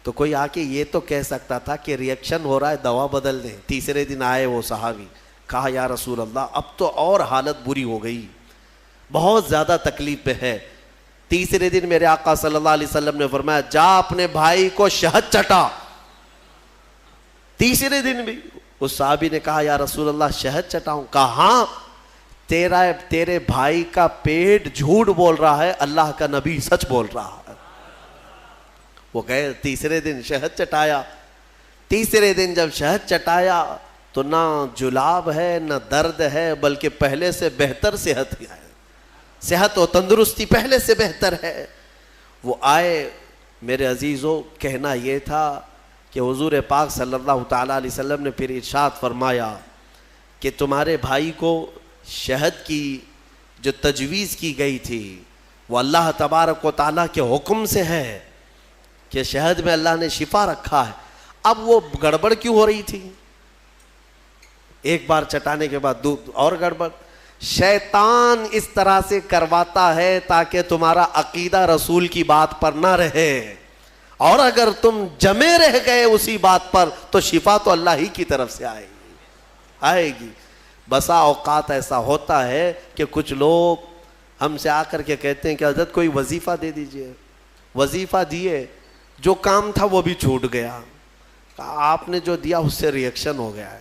تو کوئی آ کے یہ تو کہہ سکتا تھا کہ ریئیکشن ہو رہا ہے, دوا بدل دیں. تیسرے دن آئے وہ صحابی, کہا یا رسول اللہ اب تو اور حالت بری ہو گئی, بہت زیادہ تکلیف پہ ہے. تیسرے دن میرے آقا صلی اللہ علیہ وسلم نے فرمایا جا اپنے بھائی کو شہد چٹا. تیسرے دن بھی اس صحابی نے کہا یا رسول اللہ شہد چٹاؤں؟ کہا ہاں, تیرے بھائی کا پیٹ جھوٹ بول رہا ہے, اللہ کا نبی سچ بول رہا ہے. وہ گئے تیسرے دن شہد چٹایا. تیسرے دن جب شہد چٹایا تو نہ جلاب ہے نہ درد ہے, بلکہ پہلے سے بہتر صحت ہے, صحت و تندرستی پہلے سے بہتر ہے. وہ آئے میرے عزیزوں, کہنا یہ تھا کہ حضور پاک صلی اللہ تعالیٰ علیہ وسلم نے پھر ارشاد فرمایا کہ تمہارے بھائی کو شہد کی جو تجویز کی گئی تھی وہ اللہ تبارک و تعالیٰ کے حکم سے ہے کہ شہد میں اللہ نے شفا رکھا ہے. اب وہ گڑبڑ کیوں ہو رہی تھی؟ ایک بار چٹانے کے بعد اور گڑبڑ. شیطان اس طرح سے کرواتا ہے تاکہ تمہارا عقیدہ رسول کی بات پر نہ رہے, اور اگر تم جمے رہ گئے اسی بات پر تو شفا تو اللہ ہی کی طرف سے آئے گی. بسا اوقات ایسا ہوتا ہے کہ کچھ لوگ ہم سے آ کر کے کہتے ہیں کہ حضرت کوئی وظیفہ دے دیجئے. وظیفہ دیے, جو کام تھا وہ بھی چھوٹ گیا. آپ نے جو دیا اس سے ریئیکشن ہو گیا ہے.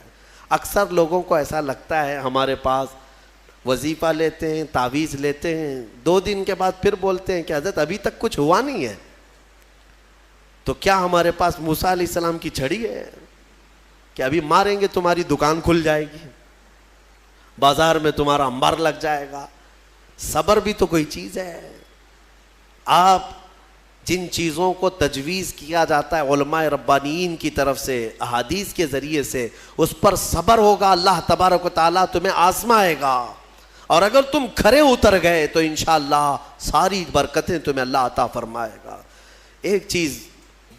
اکثر لوگوں کو ایسا لگتا ہے ہمارے پاس وظیفہ لیتے ہیں, تعویذ لیتے ہیں, 2 دن کے بعد پھر بولتے ہیں کہ حضرت ابھی تک کچھ ہوا نہیں ہے. تو کیا ہمارے پاس موسیٰ علیہ السلام کی چھڑی ہے کہ ابھی ماریں گے تمہاری دکان کھل جائے گی, بازار میں تمہارا انبار لگ جائے گا؟ صبر بھی تو کوئی چیز ہے. آپ جن چیزوں کو تجویز کیا جاتا ہے علماء ربانیین کی طرف سے احادیث کے ذریعے سے, اس پر صبر ہوگا, اللہ تبارک و تعالیٰ تمہیں آزمائے گا, اور اگر تم کھرے اتر گئے تو انشاءاللہ ساری برکتیں تمہیں اللہ عطا فرمائے گا. ایک چیز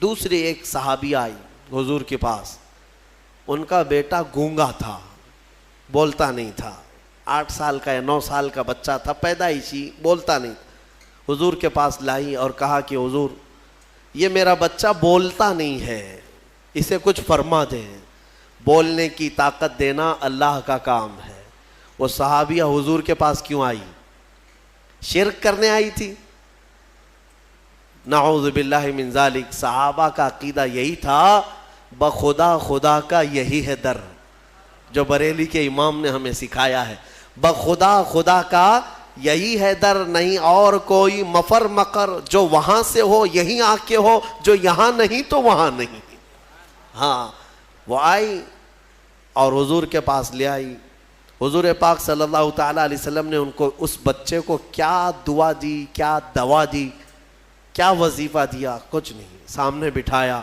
دوسری, ایک صحابی آئی حضور کے پاس, ان کا بیٹا گونگا تھا, بولتا نہیں تھا, 8 سال کا یا 9 سال کا بچہ تھا, پیدائشی, بولتا نہیں. حضور کے پاس لائی اور کہا کہ حضور یہ میرا بچہ بولتا نہیں ہے, اسے کچھ فرما دیں. بولنے کی طاقت دینا اللہ کا کام ہے. وہ صحابیہ حضور کے پاس کیوں آئی؟ شرک کرنے آئی تھی؟ نعوذ باللہ من ذالک. صحابہ کا عقیدہ یہی تھا, بخدا خدا کا یہی ہے در, جو بریلی کے امام نے ہمیں سکھایا ہے. بخدا خدا کا یہی ہے در, نہیں اور کوئی مفر مقر, جو وہاں سے ہو یہیں آ کے ہو, جو یہاں نہیں تو وہاں نہیں. ہاں, وہ آئی اور حضور کے پاس لے آئی. حضور پاک صلی اللہ تعالیٰ علیہ وسلم نے ان کو, اس بچے کو کیا دعا دی, کیا دوا دی, کیا وظیفہ دیا؟ کچھ نہیں. سامنے بٹھایا,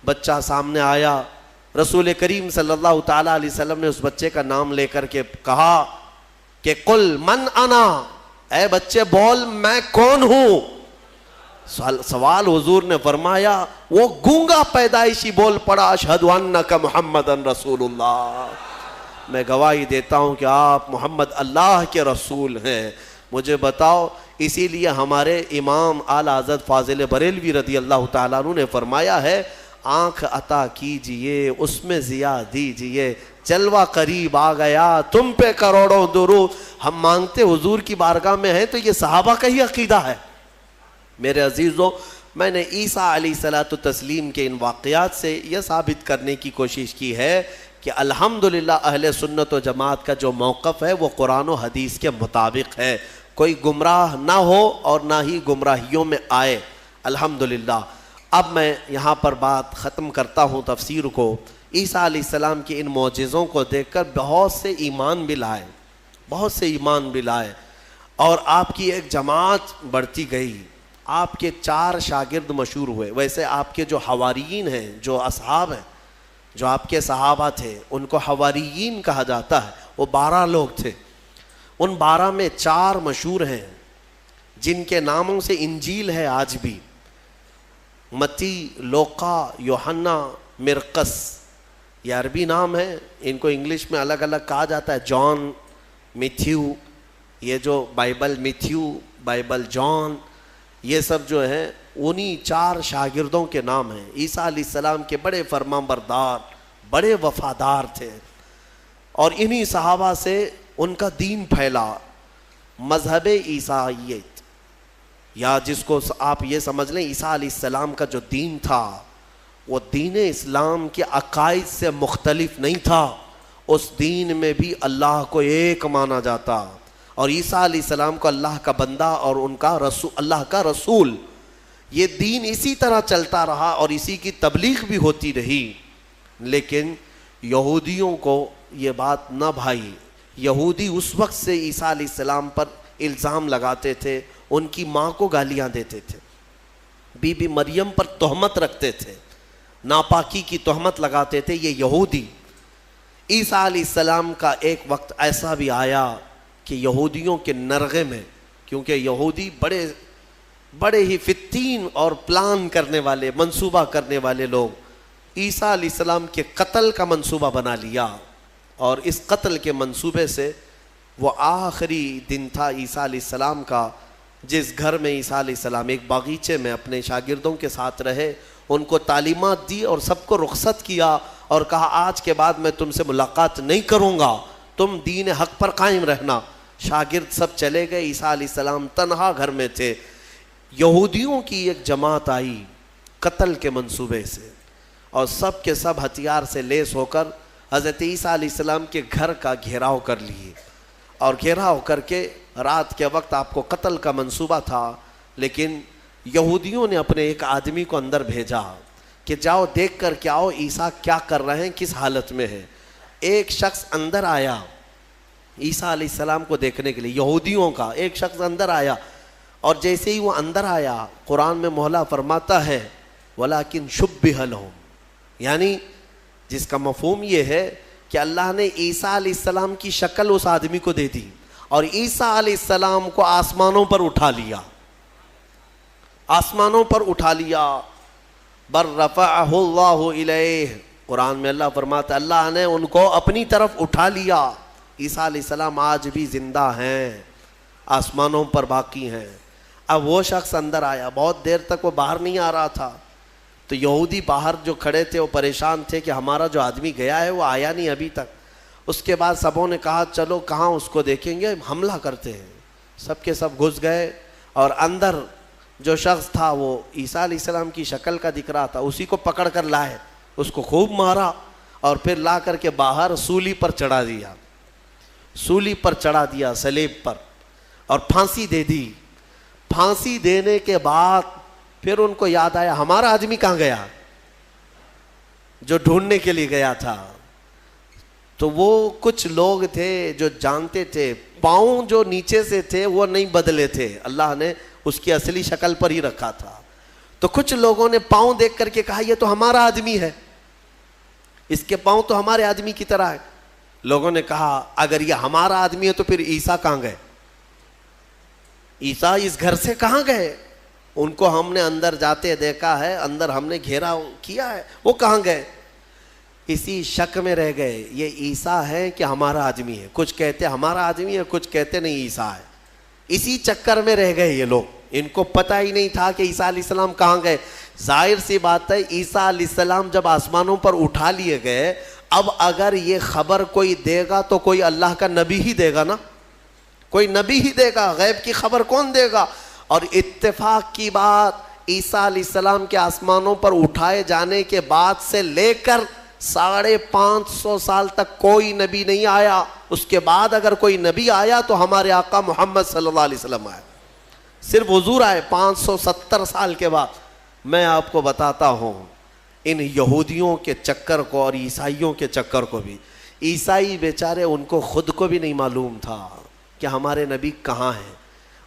بچہ سامنے آیا, رسول کریم صلی اللہ تعالیٰ علیہ وسلم نے اس بچے کا نام لے کر کے کہا کہ قل من انا, اے بچے بول میں کون ہوں. سوال حضور نے فرمایا, وہ گونگا پیدائشی بول پڑا, اشہد انک محمدن رسول اللہ, میں گواہی دیتا ہوں کہ آپ محمد اللہ کے رسول ہیں. مجھے بتاؤ, اسی لیے ہمارے امام اعلیٰ حضرت فاضل بریلوی رضی اللہ تعالیٰ عنہ نے فرمایا ہے, آنکھ عطا کیجئے اس میں ضیا دیجئے, جلوہ قریب آ گیا تم پہ کروڑوں درود. ہم مانگتے حضور کی بارگاہ میں ہیں تو یہ صحابہ کا ہی عقیدہ ہے. میرے عزیزوں, میں نے عیسیٰ علیہ الصلوۃ والتسلیم کے ان واقعات سے یہ ثابت کرنے کی کوشش کی ہے کہ الحمدللہ اہل سنت و جماعت کا جو موقف ہے وہ قرآن و حدیث کے مطابق ہے. کوئی گمراہ نہ ہو اور نہ ہی گمراہیوں میں آئے, الحمدللہ. اب میں یہاں پر بات ختم کرتا ہوں تفسیر کو. عیسیٰ علیہ السلام کے ان معجزوں کو دیکھ کر بہت سے ایمان بھی لائے, بہت سے ایمان بھی لائے, اور آپ کی ایک جماعت بڑھتی گئی. آپ کے 4 شاگرد مشہور ہوئے. ویسے آپ کے جو حواریین ہیں, جو اصحاب ہیں, جو آپ کے صحابہ تھے, ان کو حواریین کہا جاتا ہے. وہ 12 لوگ تھے. ان 12 میں 4 مشہور ہیں جن کے ناموں سے انجیل ہے آج بھی. متی, لوقا, یوحنا, مرقس, یہ عربی نام ہے. ان کو انگلش میں الگ الگ کہا جاتا ہے, جان, میتھیو. یہ جو بائبل میتھیو, بائبل جان, یہ سب جو ہیں انہی 4 شاگردوں کے نام ہیں. عیسیٰ علیہ السلام کے بڑے فرمانبردار, بڑے وفادار تھے, اور انہی صحابہ سے ان کا دین پھیلا. مذہب عیسائیت, یا جس کو آپ یہ سمجھ لیں عیسیٰ علیہ السلام کا جو دین تھا وہ دین اسلام کے عقائد سے مختلف نہیں تھا. اس دین میں بھی اللہ کو ایک مانا جاتا, اور عیسیٰ علیہ السلام کو اللہ کا بندہ اور ان کا رسول, اللہ کا رسول. یہ دین اسی طرح چلتا رہا اور اسی کی تبلیغ بھی ہوتی رہی. لیکن یہودیوں کو یہ بات نہ بھائی. یہودی اس وقت سے عیسیٰ علیہ السلام پر الزام لگاتے تھے, ان کی ماں کو گالیاں دیتے تھے, بی بی مریم پر تہمت رکھتے تھے, ناپاکی کی تہمت لگاتے تھے یہ یہودی. عیسیٰ علیہ السلام کا ایک وقت ایسا بھی آیا کہ یہودیوں کے نرغے میں, کیونکہ یہودی بڑے ہی فتین اور پلان کرنے والے, منصوبہ کرنے والے لوگ, عیسیٰ علیہ السلام کے قتل کا منصوبہ بنا لیا. اور اس قتل کے منصوبے سے وہ آخری دن تھا عیسیٰ علیہ السلام کا, جس گھر میں عیسیٰ علیہ السلام ایک باغیچے میں اپنے شاگردوں کے ساتھ رہے, ان کو تعلیمات دی اور سب کو رخصت کیا اور کہا آج کے بعد میں تم سے ملاقات نہیں کروں گا, تم دین حق پر قائم رہنا. شاگرد سب چلے گئے, عیسیٰ علیہ السلام تنہا گھر میں تھے. یہودیوں کی ایک جماعت آئی قتل کے منصوبے سے, اور سب کے سب ہتھیار سے لیس ہو کر حضرت عیسیٰ علیہ السلام کے گھر کا گھیراؤ کر لیے, اور گھیراؤ کر کے رات کے وقت آپ کو قتل کا منصوبہ تھا. لیکن یہودیوں نے اپنے ایک آدمی کو اندر بھیجا کہ جاؤ دیکھ کر کے آؤ عیسیٰ کیا کر رہے ہیں, کس حالت میں ہے. ایک شخص اندر آیا عیسیٰ علیہ السلام کو دیکھنے کے لیے, یہودیوں کا ایک شخص اندر آیا, اور جیسے ہی وہ اندر آیا قرآن میں مولا فرماتا ہے وَلَكِنْ شُبِّهَ لَهُمْ, یعنی جس کا مفہوم یہ ہے کہ اللہ نے عیسیٰ علیہ السلام کی شکل اس آدمی کو دے دی, اور عیسیٰ علیہ السلام کو آسمانوں پر اٹھا لیا, آسمانوں پر اٹھا لیا. بر رفعہ اللہ الیہ, قرآن میں اللہ فرماتا ہے اللہ نے ان کو اپنی طرف اٹھا لیا. عیسیٰ علیہ السلام آج بھی زندہ ہیں, آسمانوں پر باقی ہیں. اب وہ شخص اندر آیا, بہت دیر تک وہ باہر نہیں آ رہا تھا, تو یہودی باہر جو کھڑے تھے وہ پریشان تھے کہ ہمارا جو آدمی گیا ہے وہ آیا نہیں ابھی تک. اس کے بعد سبوں نے کہا چلو کہاں اس کو دیکھیں گے, حملہ کرتے ہیں. سب کے سب گھس گئے, اور اندر جو شخص تھا وہ عیسیٰ علیہ السلام کی شکل کا دکھ رہا تھا, اسی کو پکڑ کر لائے, اس کو خوب مارا, اور پھر لا کر کے باہر سولی پر چڑھا دیا, سولی پر چڑھا دیا, صلیب پر, اور پھانسی دے دی. پھانسی دینے کے بعد پھر ان کو یاد آیا ہمارا آدمی کہاں گیا جو ڈھونڈنے کے لیے گیا تھا. تو وہ کچھ لوگ تھے جو جانتے تھے, پاؤں جو نیچے سے تھے وہ نہیں بدلے تھے, اللہ نے اس کی اصلی شکل پر ہی رکھا تھا. تو کچھ لوگوں نے پاؤں دیکھ کر کے کہا یہ تو ہمارا آدمی ہے, اس کے پاؤں تو ہمارے آدمی کی طرح ہے. لوگوں نے کہا اگر یہ ہمارا آدمی ہے تو پھر عیسیٰ کہاں گئے, عیسیٰ اس گھر سے کہاں گئے, ان کو ہم نے اندر جاتے دیکھا ہے, اندر ہم نے گھیرا کیا ہے, وہ کہاں گئے. اسی شک میں رہ گئے یہ عیسیٰ ہے کہ ہمارا آدمی ہے. کچھ کہتے ہمارا آدمی ہے, کچھ کہتے نہیں عیسیٰ ہے. اسی چکر میں رہ گئے یہ لوگ, ان کو پتہ ہی نہیں تھا کہ عیسیٰ علیہ السلام کہاں گئے. ظاہر سی بات ہے عیسیٰ علیہ السلام جب آسمانوں پر اٹھا لیے گئے, اب اگر یہ خبر کوئی دے گا تو کوئی اللہ کا نبی ہی دے گا نا, کوئی نبی ہی دے گا, غیب کی خبر کون دے گا. اور اتفاق کی بات عیسیٰ علیہ السلام کے آسمانوں پر اٹھائے جانے کے بعد سے لے کر 550 سال تک کوئی نبی نہیں آیا. اس کے بعد اگر کوئی نبی آیا تو ہمارے آقا محمد صلی اللہ علیہ وسلم آئے, صرف حضور آئے 570 سال کے بعد. میں آپ کو بتاتا ہوں ان یہودیوں کے چکر کو اور عیسائیوں کے چکر کو بھی. عیسائی بیچارے ان کو خود کو بھی نہیں معلوم تھا کہ ہمارے نبی کہاں ہیں.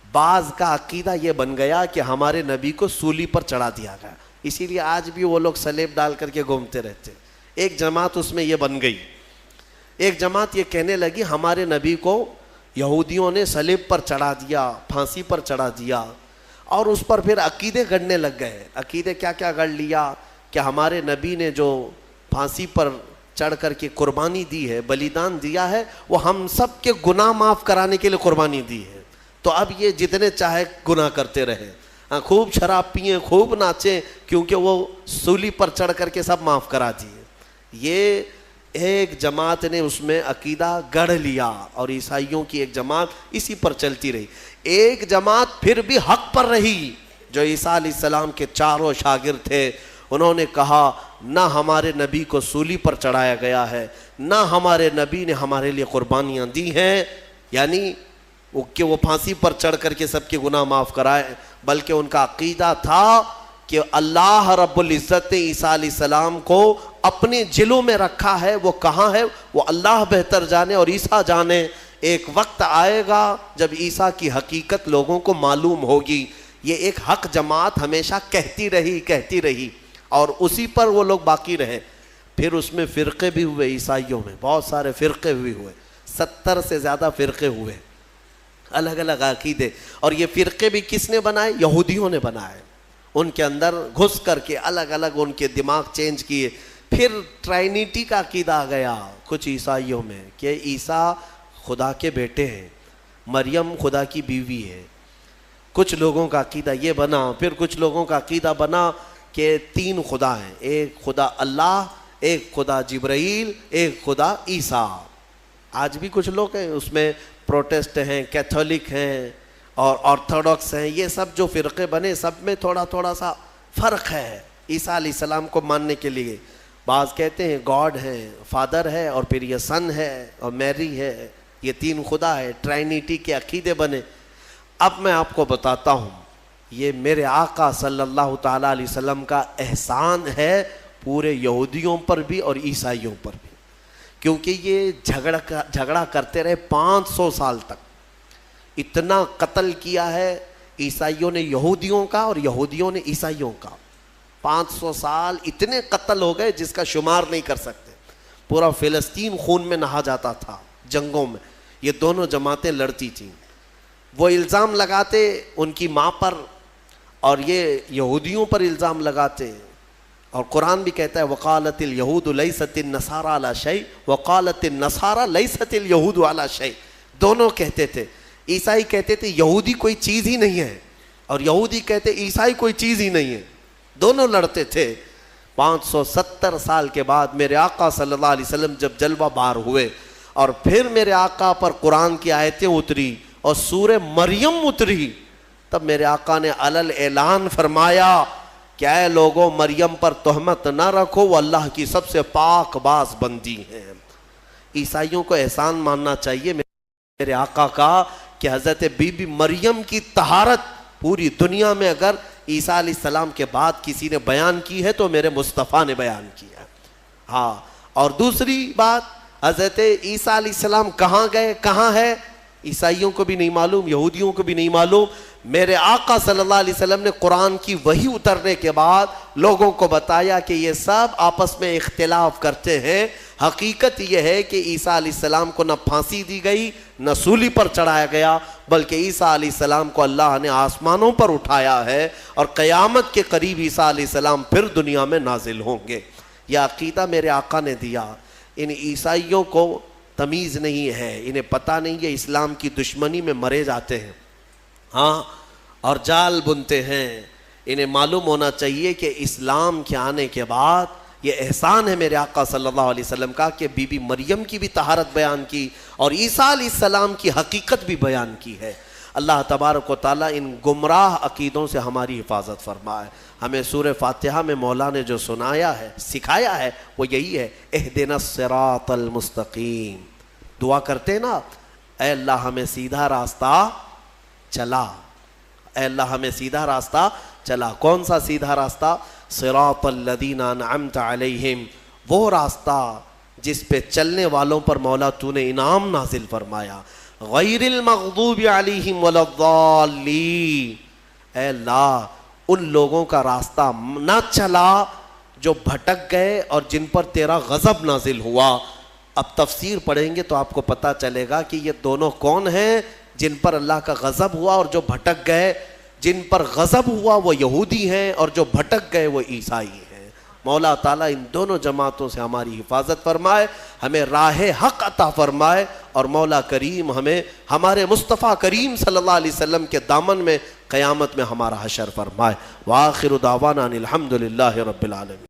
بعض کا عقیدہ یہ بن گیا کہ ہمارے نبی کو سولی پر چڑھا دیا گیا, اسی لیے آج بھی وہ لوگ سلیب ڈال کر کے گھومتے رہتے. ایک جماعت اس میں یہ بن گئی, ایک جماعت یہ کہنے لگی ہمارے نبی کو یہودیوں نے سلیب پر چڑھا دیا, پھانسی پر چڑھا دیا, اور اس پر پھر عقیدے گڑنے لگ گئے. عقیدے کیا کیا گڑ لیا کہ ہمارے نبی نے جو پھانسی پر چڑھ کر کے قربانی دی ہے, بلیدان دیا ہے, وہ ہم سب کے گناہ معاف کرانے کے لیے قربانی دی ہے. تو اب یہ جتنے چاہے گناہ کرتے رہے, خوب شراب پئیں, خوب ناچیں, کیونکہ وہ سولی پر چڑھ کر کے سب معاف کرا دیے. یہ ایک جماعت نے اس میں عقیدہ گڑھ لیا اور عیسائیوں کی ایک جماعت اسی پر چلتی رہی. ایک جماعت پھر بھی حق پر رہی, جو عیسیٰ علیہ السلام کے چاروں شاگرد تھے. انہوں نے کہا نہ ہمارے نبی کو سولی پر چڑھایا گیا ہے, نہ ہمارے نبی نے ہمارے لیے قربانیاں دی ہیں, یعنی کہ وہ پھانسی پر چڑھ کر کے سب کے گناہ معاف کرائے, بلکہ ان کا عقیدہ تھا کہ اللہ رب العزت نے عیسیٰ علیہ السلام کو اپنے جلوں میں رکھا ہے. وہ کہاں ہے وہ اللہ بہتر جانے اور عیسیٰ جانے. ایک وقت آئے گا جب عیسیٰ کی حقیقت لوگوں کو معلوم ہوگی. یہ ایک حق جماعت ہمیشہ کہتی رہی اور اسی پر وہ لوگ باقی رہے. پھر اس میں فرقے بھی ہوئے, عیسائیوں میں بہت سارے فرقے ہوئے, 70 سے زیادہ فرقے ہوئے, الگ الگ عقیدے. اور یہ فرقے بھی کس نے بنائے؟ یہودیوں نے بنائے. ان کے اندر گھس کر کے الگ الگ ان کے دماغ چینج کیے. پھر ٹرائنیٹی کا عقیدہ آ گیا کچھ عیسائیوں میں کہ عیسیٰ خدا کے بیٹے ہیں, مریم خدا کی بیوی ہے. کچھ لوگوں کا عقیدہ یہ بنا. پھر کچھ لوگوں کا عقیدہ بنا کہ 3 خدا ہیں, ایک خدا اللہ, ایک خدا جبرائیل, ایک خدا عیسیٰ. آج بھی کچھ لوگ ہیں اس میں, پروٹسٹ ہیں, کیتھولک ہیں اور آرتھوڈاکس ہیں. یہ سب جو فرقے بنے سب میں تھوڑا تھوڑا سا فرق ہے عیسیٰ علیہ السلام کو ماننے کے لیے. بعض کہتے ہیں گاڈ ہے, فادر ہے, اور پھر یہ سن ہے اور میری ہے, یہ 3 خدا ہے. ٹرائنیٹی کے عقیدے بنے. اب میں آپ کو بتاتا ہوں, یہ میرے آقا صلی اللہ تعالیٰ علیہ وسلم کا احسان ہے پورے یہودیوں پر بھی اور عیسائیوں پر بھی, کیونکہ یہ جھگڑا کرتے رہے 500 سال تک. اتنا قتل کیا ہے عیسائیوں نے یہودیوں کا اور یہودیوں نے عیسائیوں کا. 500 سال اتنے قتل ہو گئے جس کا شمار نہیں کر سکتے. پورا فلسطین خون میں نہا جاتا تھا جنگوں میں. یہ دونوں جماعتیں لڑتی تھیں. وہ الزام لگاتے ان کی ماں پر اور یہ یہودیوں پر الزام لگاتے. اور قرآن بھی کہتا ہے وقالت الیہود لیست النصارى علی شیء وقالت النصارى لیست الیہود علی شیء. دونوں کہتے تھے. عیسائی کہتے تھے یہودی کوئی چیز ہی نہیں ہے, اور یہودی کہتے عیسائی کوئی چیز ہی نہیں ہے. دونوں لڑتے تھے. 570 سال کے بعد میرے آقا صلی اللہ علیہ وسلم جب جلوہ بار ہوئے اور پھر میرے آقا پر قرآن کی آیتیں اتری اور سورہ مریم اتری, تب میرے آقا نے علل اعلان فرمایا کہ اے لوگوں مریم پر تہمت نہ رکھو, وہ اللہ کی سب سے پاک باز بندی ہیں. عیسائیوں کو احسان ماننا چاہیے میرے آقا کا کہ حضرت بی بی مریم کی طہارت پوری دنیا میں اگر عیسیٰ علیہ السلام کے بعد کسی نے بیان کی ہے تو میرے مصطفیٰ نے بیان کیا ہے. ہاں, اور دوسری بات, حضرت عیسیٰ علیہ السلام کہاں گئے, کہاں ہے, عیسائیوں کو بھی نہیں معلوم, یہودیوں کو بھی نہیں معلوم. میرے آقا صلی اللہ علیہ وسلم نے قرآن کی وحی اترنے کے بعد لوگوں کو بتایا کہ یہ سب آپس میں اختلاف کرتے ہیں. حقیقت یہ ہے کہ عیسیٰ علیہ السلام کو نہ پھانسی دی گئی, نہ سولی پر چڑھایا گیا, بلکہ عیسیٰ علیہ السلام کو اللہ نے آسمانوں پر اٹھایا ہے, اور قیامت کے قریب عیسیٰ علیہ السلام پھر دنیا میں نازل ہوں گے. یہ عقیدہ میرے آقا نے دیا. ان عیسائیوں کو تمیز نہیں ہے, انہیں پتہ نہیں ہے اسلام کی دشمنی میں مرے جاتے ہیں, ہاں, اور جال بنتے ہیں. انہیں معلوم ہونا چاہیے کہ اسلام کے آنے کے بعد یہ احسان ہے میرے آقا صلی اللہ علیہ وسلم کا کہ بی بی مریم کی بھی طہارت بیان کی اور عیسیٰ علیہ السلام کی حقیقت بھی بیان کی ہے. اللہ تبارک و تعالیٰ ان گمراہ عقیدوں سے ہماری حفاظت فرمائے. ہمیں سورہ فاتحہ میں مولا نے جو سنایا ہے, سکھایا ہے, وہ یہی ہے اہدنا الصراط المستقیم. دعا کرتے نا, اے اللہ ہمیں سیدھا راستہ چلا, اے اللہ ہمیں سیدھا راستہ چلا. کون سا سیدھا راستہ؟ صراط الذین انعمت علیہم، وہ راستہ جس پہ چلنے والوں پر مولا تو نے انعام نازل فرمایا. غیر المغضوب علیہم ولا الضالین، اے اللہ ان لوگوں کا راستہ نہ چلا جو بھٹک گئے اور جن پر تیرا غضب نازل ہوا. اب تفسیر پڑھیں گے تو آپ کو پتہ چلے گا کہ یہ دونوں کون ہیں جن پر اللہ کا غضب ہوا اور جو بھٹک گئے. جن پر غضب ہوا وہ یہودی ہیں اور جو بھٹک گئے وہ عیسائی ہیں. مولا تعالیٰ ان دونوں جماعتوں سے ہماری حفاظت فرمائے، ہمیں راہ حق عطا فرمائے، اور مولا کریم ہمیں ہمارے مصطفیٰ کریم صلی اللہ علیہ وسلم کے دامن میں قیامت میں ہمارا حشر فرمائے. وآخر دعوانا ان الحمد للہ رب العالمین.